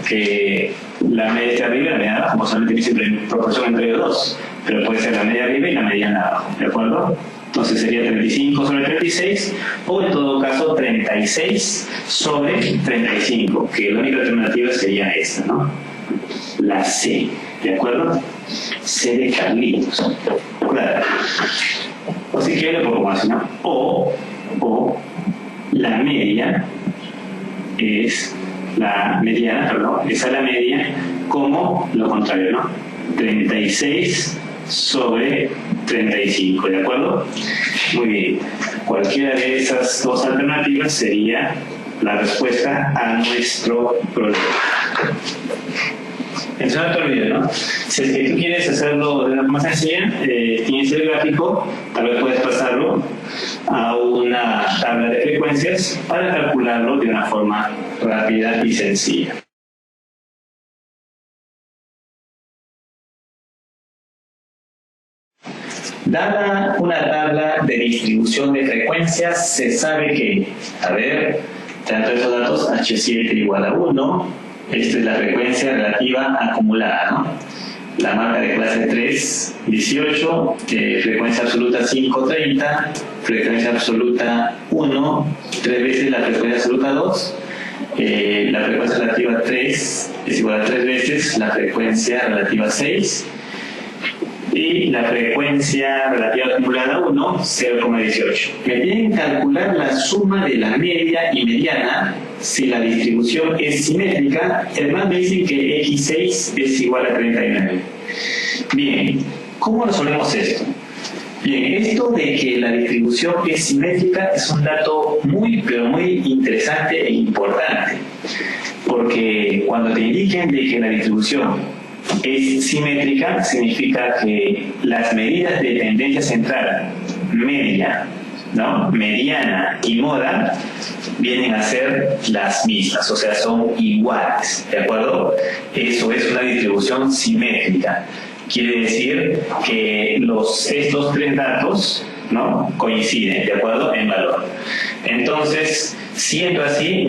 A: que la media está arriba y la media abajo, como solamente siempre en proporción entre los dos, pero puede ser la media arriba y la mediana abajo, ¿de acuerdo? Entonces sería 35 sobre 36 o en todo caso 36 sobre 35, que la única alternativa sería esta, ¿no? La C, ¿de acuerdo? C de Carlitos, claro. O si quiere lo pongo más, ¿no? O la media es la mediana, perdón, esa es la media como lo contrario, ¿no? 36 sobre 35, ¿de acuerdo? Muy bien. Cualquiera de esas dos alternativas sería la respuesta a nuestro problema. Entonces no te olvides, ¿no? Si es que tú quieres hacerlo de una forma sencilla, tienes el gráfico, tal vez puedes pasarlo a una tabla de frecuencias para calcularlo de una forma rápida y sencilla. Dada una tabla de distribución de frecuencias, se sabe que, a ver, tanto esos datos, H7 igual a 1, esta es la frecuencia relativa acumulada, ¿no? La marca de clase 3, 18, frecuencia absoluta 5, 30, frecuencia absoluta 1, 3 veces la frecuencia absoluta 2, la frecuencia relativa 3 es igual a 3 veces la frecuencia relativa 6, y la frecuencia relativa acumulada 1, 0,18. Me piden calcular la suma de la media y mediana si la distribución es simétrica. Además me dicen que X6 es igual a 39. Bien, ¿cómo resolvemos esto? Bien, esto de que la distribución es simétrica es un dato muy, pero muy interesante e importante, porque cuando te indiquen de que la distribución es simétrica, significa que las medidas de tendencia central, media, ¿no?, mediana y moda vienen a ser las mismas, o sea, son iguales, ¿de acuerdo? Eso es una distribución simétrica. Quiere decir que estos tres datos, ¿no?, coinciden, ¿de acuerdo?, en valor. Entonces, siendo así,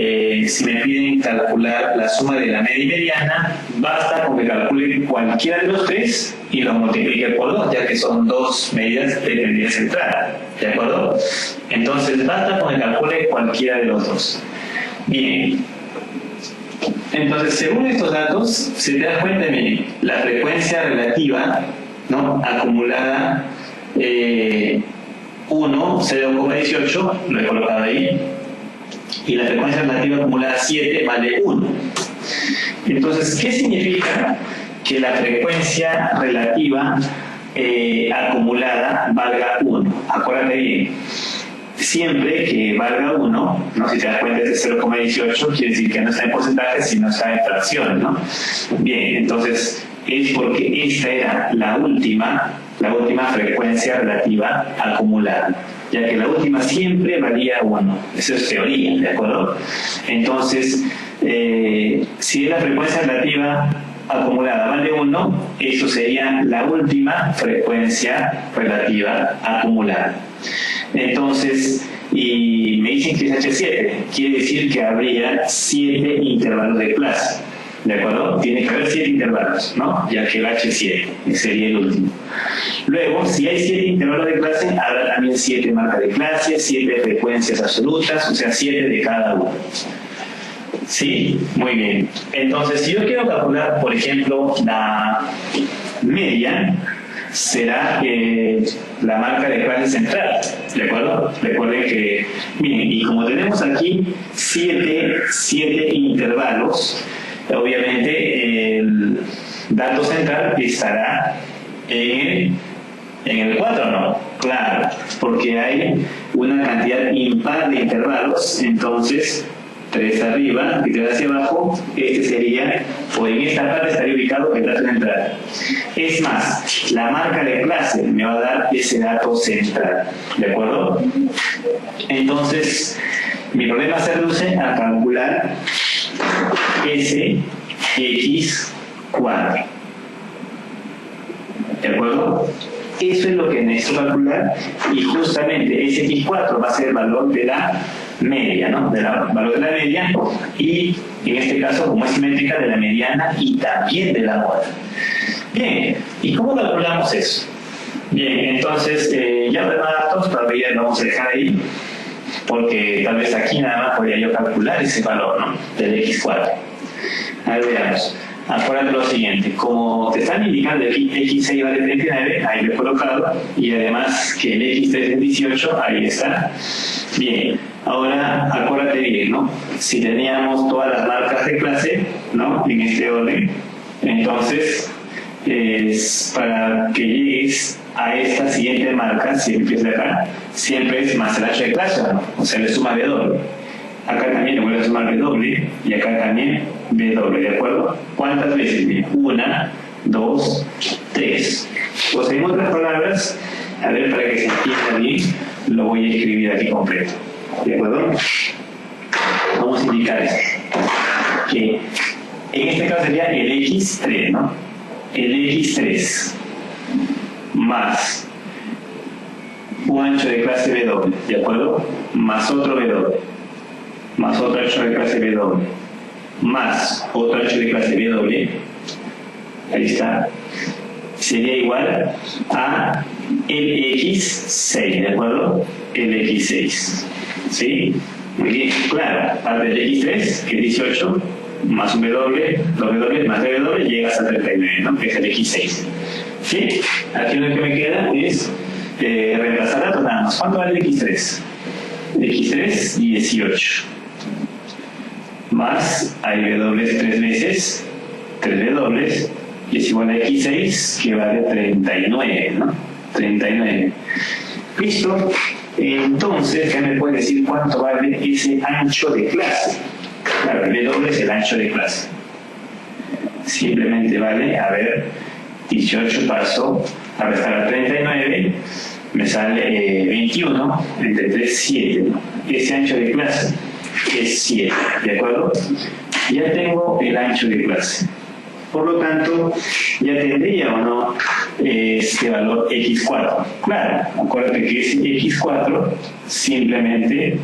A: si me piden calcular la suma de la media y mediana, basta con que calcule cualquiera de los tres y lo multiplique por 2, ya que son dos medidas de tendencia central, ¿de acuerdo? Entonces, basta con que calcule cualquiera de los dos. Bien. Entonces, según estos datos, se te da cuenta, miren, la frecuencia relativa, ¿no?, acumulada 1, 0,18, lo he colocado ahí, y la frecuencia relativa acumulada 7 vale 1. Entonces, ¿qué significa que la frecuencia relativa acumulada valga 1? Acuérdate bien. Siempre que valga 1, ¿no?, si te das cuenta es de 0,18, quiere decir que no está en porcentaje, sino está en fracciones, ¿no? Bien, entonces es porque esta era la última frecuencia relativa acumulada, ya que la última siempre valía 1. Eso es teoría, ¿de acuerdo? Entonces, si la frecuencia relativa acumulada vale 1, eso sería la última frecuencia relativa acumulada. Entonces, y me dicen que es H7, quiere decir que habría 7 intervalos de clase, ¿de acuerdo? Tiene que haber 7 intervalos, ¿no?, ya que el H7 sería el último. Luego, si hay 7 intervalos de clase, habrá también 7 marcas de clase, 7 frecuencias absolutas, o sea, 7 de cada uno. Sí, muy bien. Entonces, si yo quiero calcular, por ejemplo, la media, será la marca de clase central, ¿de acuerdo? Recuerden que, miren, y como tenemos aquí 7 intervalos, obviamente el dato central estará en el 4, ¿no? Claro, porque hay una cantidad impar de intervalos, entonces 3 arriba y 3 hacia abajo, este sería, o en esta parte estaría ubicado el dato central. Es más, la marca de clase me va a dar ese dato central, ¿de acuerdo? Entonces, mi problema se reduce a calcular ese X4, ¿de acuerdo? Eso es lo que necesito calcular, y justamente ese X4 va a ser el valor de la media, ¿no?, valor de la media, y en este caso, como es simétrica, de la mediana y también de la moda. Bien, ¿y cómo calculamos eso? Bien, entonces, ya los demás datos todavía lo vamos a dejar ahí, porque tal vez aquí nada más podría yo calcular ese valor, ¿no?, del X4. A ver, veamos. Acuérdate lo siguiente, como te están indicando el X6 vale 39, ahí lo he colocado, y además que el X3 es 18, ahí está. Bien, ahora acuérdate bien, ¿no? Si teníamos todas las marcas de clase, ¿no?, en este orden, entonces para que llegues a esta siguiente marca, siempre es de acá, siempre es más el H de clase, ¿no?, o sea, le suma W. Acá también le voy a sumar W y acá también W, ¿de acuerdo? ¿Cuántas veces? 1, 2, 3. O sea, en otras palabras, a ver, para que se entienda bien, lo voy a escribir aquí completo, ¿de acuerdo? Vamos a indicar esto. Que en este caso sería el X3, ¿no? El X3 más un ancho de clase W, ¿de acuerdo? Más otro W, más otro ancho de clase W, más otro ancho de clase W, ahí está, sería igual a el X6, ¿de acuerdo? El X6, ¿sí? Muy bien, claro, parte del X3, que es 18, más un W, 2W más 3W, llegas a 39, ¿no?, que es el X6. ¿Sí? Aquí lo que me queda es reemplazar datos nada más. ¿Cuánto vale X3? X3, 18. Más AW 3 veces, 3W, y es igual a X6, que vale 39, ¿no? 39. ¿Listo? Entonces, ¿qué me puede decir cuánto vale ese ancho de clase? Claro, el W es el ancho de clase. Simplemente vale, a ver, 18 paso a restar a 39, me sale 21, entre 3, 7. Ese ancho de clase es 7, ¿de acuerdo? Ya tengo el ancho de clase. Por lo tanto, ya tendría o no este valor X4. Claro, acuérdate que ese X4 simplemente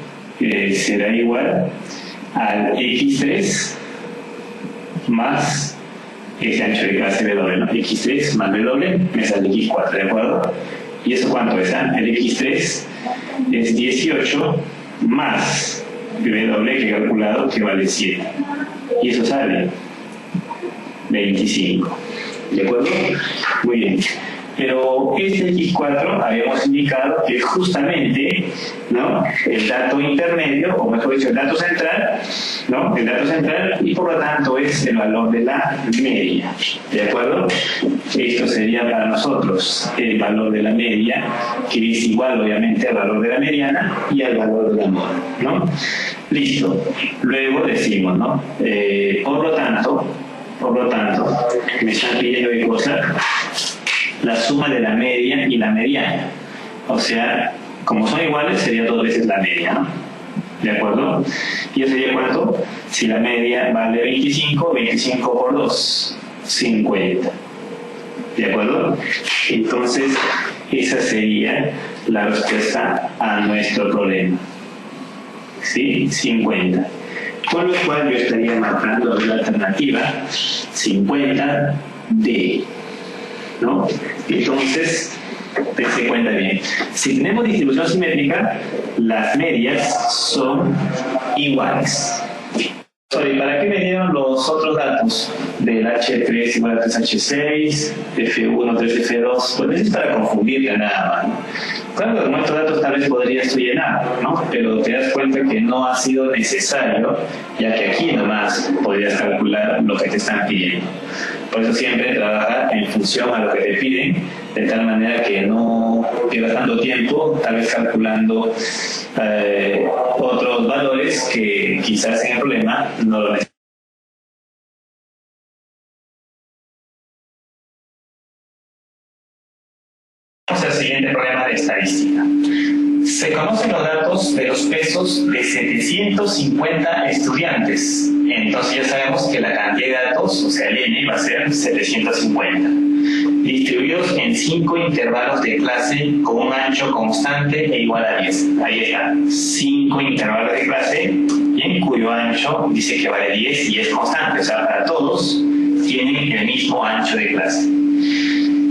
A: será igual al X3 más ese ancho de clase W, ¿no? X3 más W me sale X4, ¿de acuerdo? ¿Y eso cuánto es? El X3 es 18 más W que he calculado, que vale 7. Y eso sale 25. ¿De acuerdo? Muy bien. Pero este X4 habíamos indicado que es justamente, ¿no?, el dato intermedio, o mejor dicho, el dato central, ¿no?, el dato central, y por lo tanto es el valor de la media. ¿De acuerdo? Esto sería para nosotros el valor de la media, que es igual obviamente al valor de la mediana y al valor de la moda, ¿no? Listo. Luego decimos, ¿no? Por lo tanto, me están pidiendo qué cosa, la suma de la media y la mediana. O sea, como son iguales, sería 2 veces la media, ¿no? ¿De acuerdo? ¿Y eso sería cuánto? Si la media vale 25, 25 por 2, 50. ¿De acuerdo? Entonces, esa sería la respuesta a nuestro problema. ¿Sí? 50. Con lo cual yo estaría marcando la alternativa 50D, ¿no? Entonces, dense cuenta bien. Si tenemos distribución simétrica, las medias son iguales. ¿Para qué me dieron los otros datos? Del H3 igual a 3H6, F1, 3F2, pues es para confundirla nada más, ¿no? Claro, con estos datos tal vez podrías tú llenar, ¿no? Pero te das cuenta que no ha sido necesario, ya que aquí nomás podrías calcular lo que te están pidiendo. Por eso siempre trabaja en función a lo que te piden, de tal manera que no pierdas tanto tiempo, tal vez calculando otros valores que quizás en el problema no lo necesitan. Vamos al siguiente problema de estadística. Se conocen los datos de los pesos de 750 estudiantes. Entonces ya sabemos que la cantidad de datos, o sea el n, va a ser 750. Distribuidos en 5 intervalos de clase con un ancho constante e igual a 10. Ahí está, 5 intervalos de clase y en cuyo ancho dice que vale 10 y es constante. O sea, para todos tienen el mismo ancho de clase.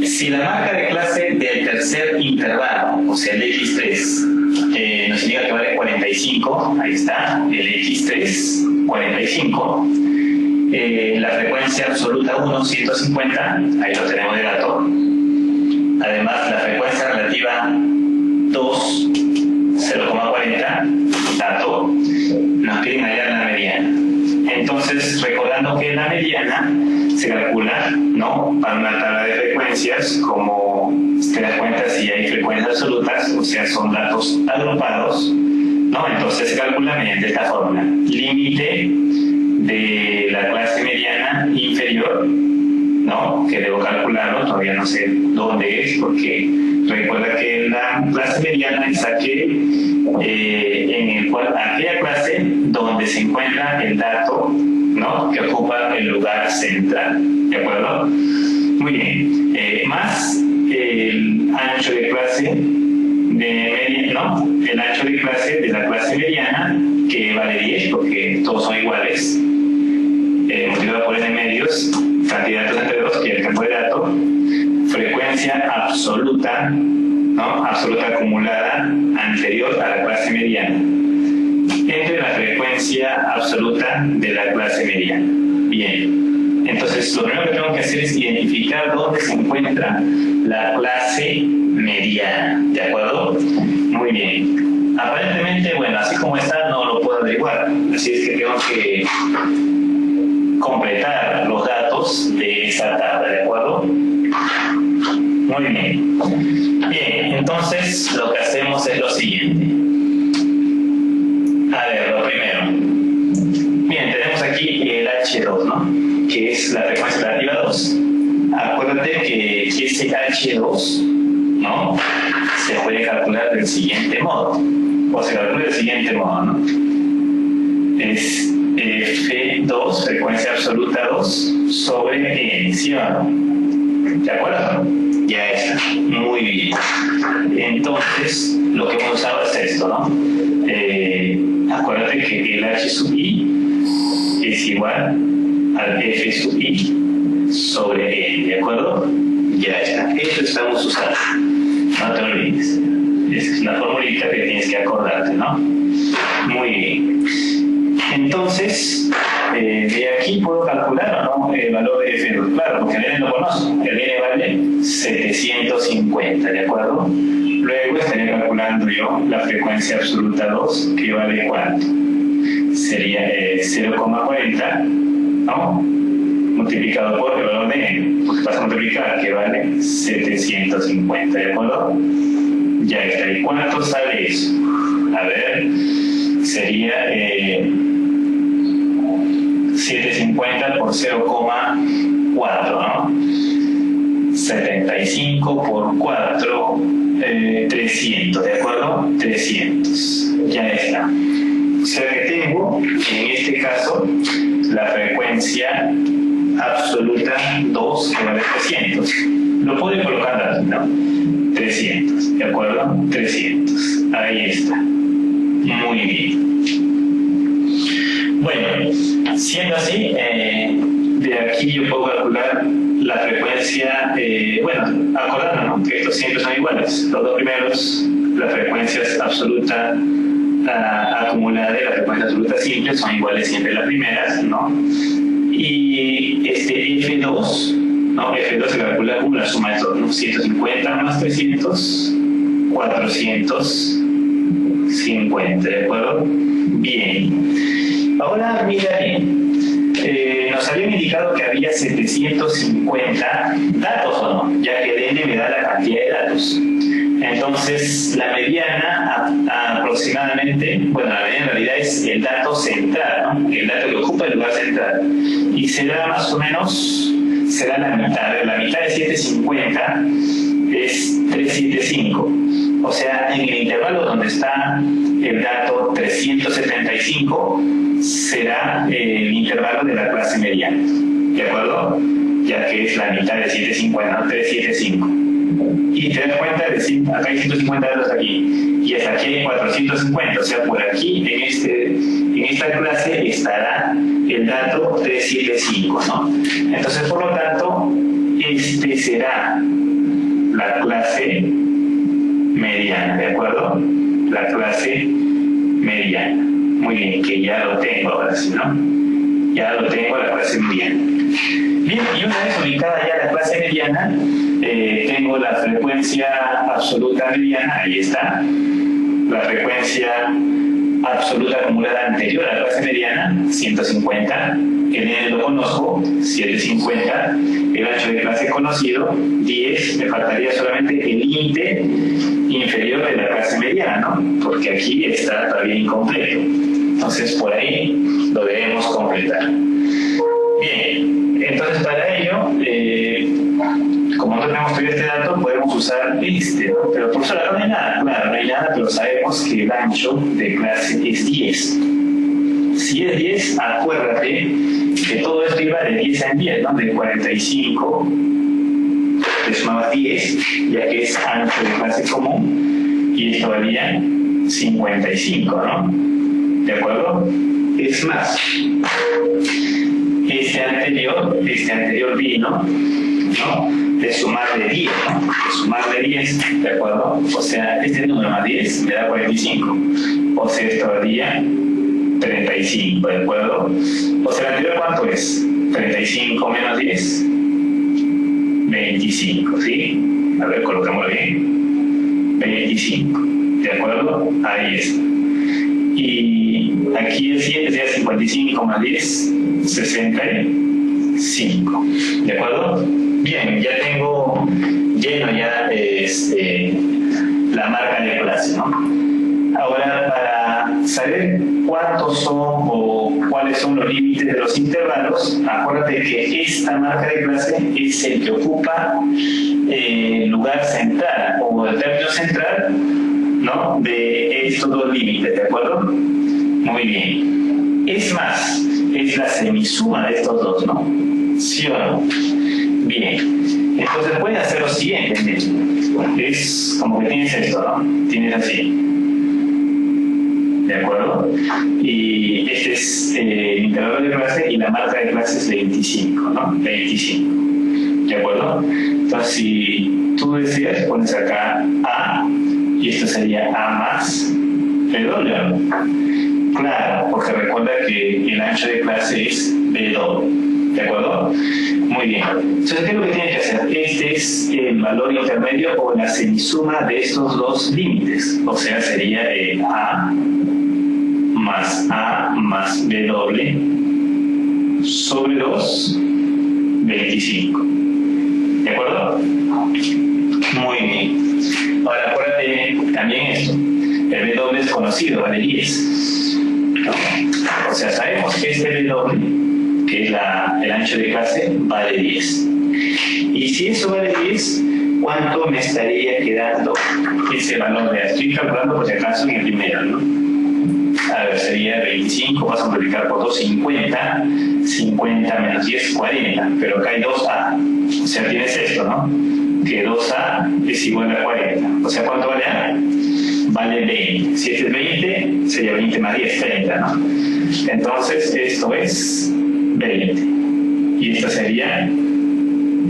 A: Si la marca de clase del tercer intervalo, o sea el X3, nos indica que vale 45, ahí está, el X3, 45, la frecuencia absoluta 1, 150, ahí lo tenemos de dato. Además, la frecuencia relativa 2, 0,40, dato, nos piden hallar la mediana. Entonces, recordando que la mediana se calcula, ¿no?, para una tabla de frecuencias, como te das cuenta si hay frecuencias absolutas, o sea, son datos agrupados, ¿no? Entonces se calcula mediante esta fórmula. Límite de la clase mediana inferior, ¿no?, que debo calcularlo, todavía no sé dónde es, porque recuerda que la clase mediana es aquella clase donde se encuentra el dato, ¿no?, que ocupa el lugar central. ¿De acuerdo? Muy bien. Más el ancho de clase de media, ¿no?, el ancho de clase de la clase mediana, que vale 10 porque todos son iguales, multiplicado por n medios, cantidad de datos entre 2, que es el campo de dato, frecuencia absoluta, ¿no?, absoluta acumulada anterior a la clase mediana, entre la frecuencia absoluta de la clase mediana. Bien. Entonces, lo primero que tengo que hacer es identificar dónde se encuentra la clase mediana, ¿de acuerdo? Muy bien. Aparentemente, bueno, así como está, no lo puedo averiguar. Así es que tengo que completar los datos de esa tabla, ¿de acuerdo? Muy bien. Bien, entonces lo que hacemos es lo siguiente. A ver, lo primero. Bien, tenemos aquí el H2, ¿no? Que es la frecuencia relativa 2. Acuérdate que ese H2, ¿no? Se puede calcular del siguiente modo. O se calcula del siguiente modo, ¿no? Es F2, frecuencia absoluta 2, sobre N, ¿sí o no? ¿De acuerdo? Ya está. Muy bien. Entonces, lo que hemos usado es esto, ¿no? Acuérdate que el H sub I es igual al F sub I sobre N, ¿de acuerdo? Ya está. Eso estamos usando. No te olvides. Esa es una formulita que tienes que acordarte, ¿no? Muy bien. Entonces, de aquí puedo calcular, ¿no? El valor de F2. Claro, porque el N lo conozco. El N vale 750, ¿de acuerdo? Luego estaré calculando yo la frecuencia absoluta 2, que vale ¿cuánto? Sería 0,40, ¿no? Multiplicado por el valor de N, porque vas a multiplicar, que vale 750, ¿de acuerdo? Ya está. ¿Y cuánto sale eso? A ver, sería 750 por 0,4, ¿no? 75 por 4, 300, ¿de acuerdo? 300. Ya está. O sea que tengo, en este caso, la frecuencia absoluta 2, que vale 300. Lo puedo ir colocando aquí, ¿no? 300, ¿de acuerdo? 300. Ahí está. Muy bien. Bueno, siendo así, de aquí yo puedo calcular la frecuencia, bueno, acordando, ¿no? Que estos siempre son iguales. Los dos primeros, la frecuencia absoluta acumulada y la frecuencia absoluta simple son iguales siempre las primeras, ¿no? Y este F2, ¿no? F2 se calcula como la suma de todos, ¿no? 150 más 300, 450, ¿de acuerdo? Bien. Ahora, mira bien. Nos habían indicado que había 750 datos, ¿o no? Ya que el N me da la cantidad de datos. Entonces, la mediana aproximadamente, bueno, la mediana en realidad es el dato central, ¿no? El dato que ocupa el lugar central. Y será más o menos, será la mitad. La mitad de 750 es 375. O sea, en el intervalo donde está el dato 375 será el intervalo de la clase mediana. ¿De acuerdo? Ya que es la mitad de 750, ¿no? 375. Y te das cuenta de decir, acá hay 150 datos aquí, y hasta aquí hay 450, o sea, por aquí, en esta clase, estará el dato 375, ¿no? Entonces, por lo tanto, este será la clase mediana, ¿de acuerdo? La clase mediana. Muy bien, que ya lo tengo ahora sí, ¿no? Ya lo tengo la clase mediana. Bien, y una vez ubicada ya la clase mediana, tengo la frecuencia absoluta mediana, ahí está, la frecuencia absoluta acumulada anterior a la clase mediana, 150, el N lo conozco, 750, el ancho de clase conocido, 10, me faltaría solamente el límite inferior de la clase mediana, ¿no? Porque aquí está todavía incompleto. Entonces, por ahí lo debemos completar. Bien, entonces para ello, como no tenemos todavía este dato, podemos usar este, ¿no? Pero por eso acá no hay nada, claro, no hay nada, pero sabemos que el ancho de clase es 10. Si es 10, acuérdate que todo esto iba de 10 en 10, ¿no? De 45, le sumabas 10, ya que es ancho de clase común, y esto valía 55, ¿no? ¿De acuerdo? Es más, este anterior vino, ¿no? De sumarle 10, ¿no? De sumarle 10, ¿de acuerdo? O sea, este número más 10 me da 45. O sea, esto daría 35, ¿de acuerdo? O sea, ¿el anterior cuánto es? 35 menos 10, 25, ¿sí? A ver, colocámoslo bien. 25, ¿de acuerdo? Ahí está. Y aquí el siguiente sería 55 más 10, 65, ¿de acuerdo? Bien, ya tengo lleno ya la marca de clase, ¿no? Ahora, para saber cuántos son o cuáles son los límites de los intervalos, acuérdate que esta marca de clase es el que ocupa el lugar central o el término central, ¿no?, de estos dos límites, ¿de acuerdo? Muy bien. Es más, es la semisuma de estos dos, ¿no? ¿Sí o no? Bien. Entonces puedes hacer lo siguiente, miren. Es como que tienes esto, ¿no? Tienes así. ¿De acuerdo? Y este es el intervalo de clase y la marca de clase es 25, ¿no? 25. ¿De acuerdo? Entonces, si tú deseas, pones acá A y esto sería A más W. Claro, porque recuerda que el ancho de clase es W. ¿De acuerdo? Muy bien. Entonces, ¿qué es lo que tienes que hacer? Este es el valor intermedio o la semisuma de estos dos límites. O sea, sería A más W sobre 2, 25. ¿De acuerdo? Muy bien. Ahora, acuérdate también esto. El W es conocido, vale 10. O sea, sabemos que este W, que es el ancho de clase, vale 10. Y si eso vale 10, ¿cuánto me estaría quedando ese valor de? Estoy calculando por si acaso en el primero, ¿no? A ver, sería 25, vas a multiplicar por 2, 50. 50 menos 10, 40. Pero acá hay 2A. O sea, tienes esto, ¿no? Que 2A es igual a 40. O sea, ¿cuánto vale A? Vale 20. Si este es 20, sería 20 más 10, 30, ¿no? Entonces, esto es 20. Y esto sería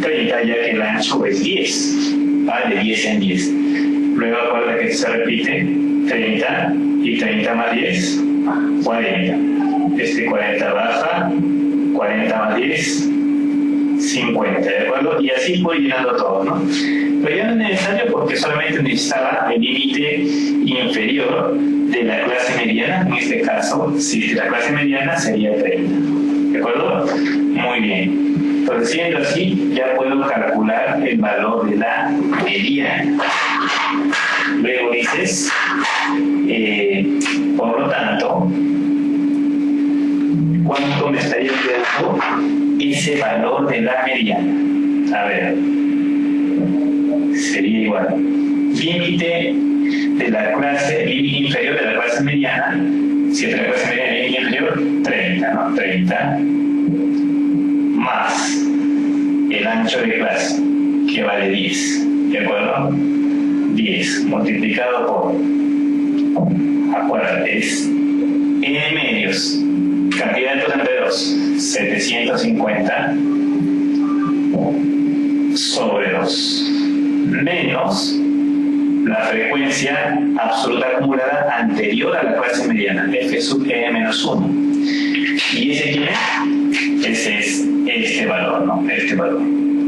A: 30, ya que el ancho es 10. Vale, 10 en 10. Luego, acuerda que se repite 30 y 30 más 10, 40. Este 40 baja, 40 más 10, 50, ¿de acuerdo? Y así voy llenando todo, ¿no? Pero ya no es necesario porque solamente necesitaba el límite inferior de la clase mediana. En este caso, si la clase mediana sería 30, ¿de acuerdo? Muy bien. Entonces, siendo así, ya puedo calcular el valor de la mediana. Luego dices, por lo tanto, ¿cuánto me estaría quedando ese valor de la mediana? A ver, sería igual. Límite de la clase, límite inferior de la clase mediana. Si es la clase mediana, límite inferior, 30, ¿no? 30 más el ancho de clase, que vale 10, ¿de acuerdo? 10 multiplicado por, acuérdate, es n medios, cantidad de entre 2, 750 sobre 2, menos la frecuencia absoluta acumulada anterior a la clase mediana, f sub n menos 1. ¿Y ese quién es? Ese es este valor, ¿no? Este valor.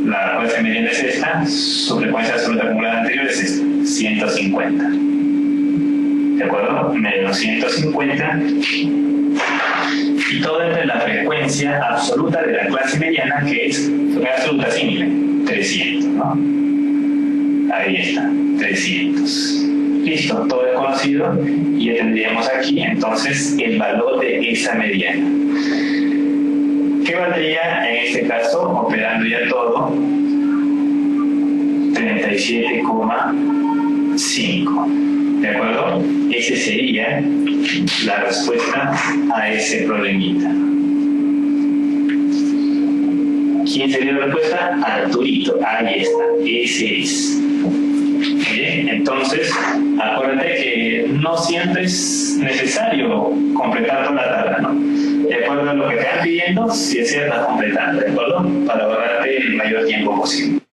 A: La clase mediana es esta, su frecuencia absoluta acumulada anterior es esta, 150. ¿De acuerdo? Menos 150. Y todo entre la frecuencia absoluta de la clase mediana, que es frecuencia absoluta simple, 300, ¿no? Ahí está, 300. Listo, todo es conocido y ya tendríamos aquí entonces el valor de esa mediana. ¿Qué valdría en este caso, operando ya todo? 37,5. ¿De acuerdo? Esa sería la respuesta a ese problemita. ¿Quién sería la respuesta? Arturito. Ahí está. Ese es. Bien, entonces, acuérdate que no siempre es necesario completar toda la tabla, ¿no? De acuerdo a lo que te están pidiendo, si deseas la completar, ¿de acuerdo? Para ahorrarte el mayor tiempo posible.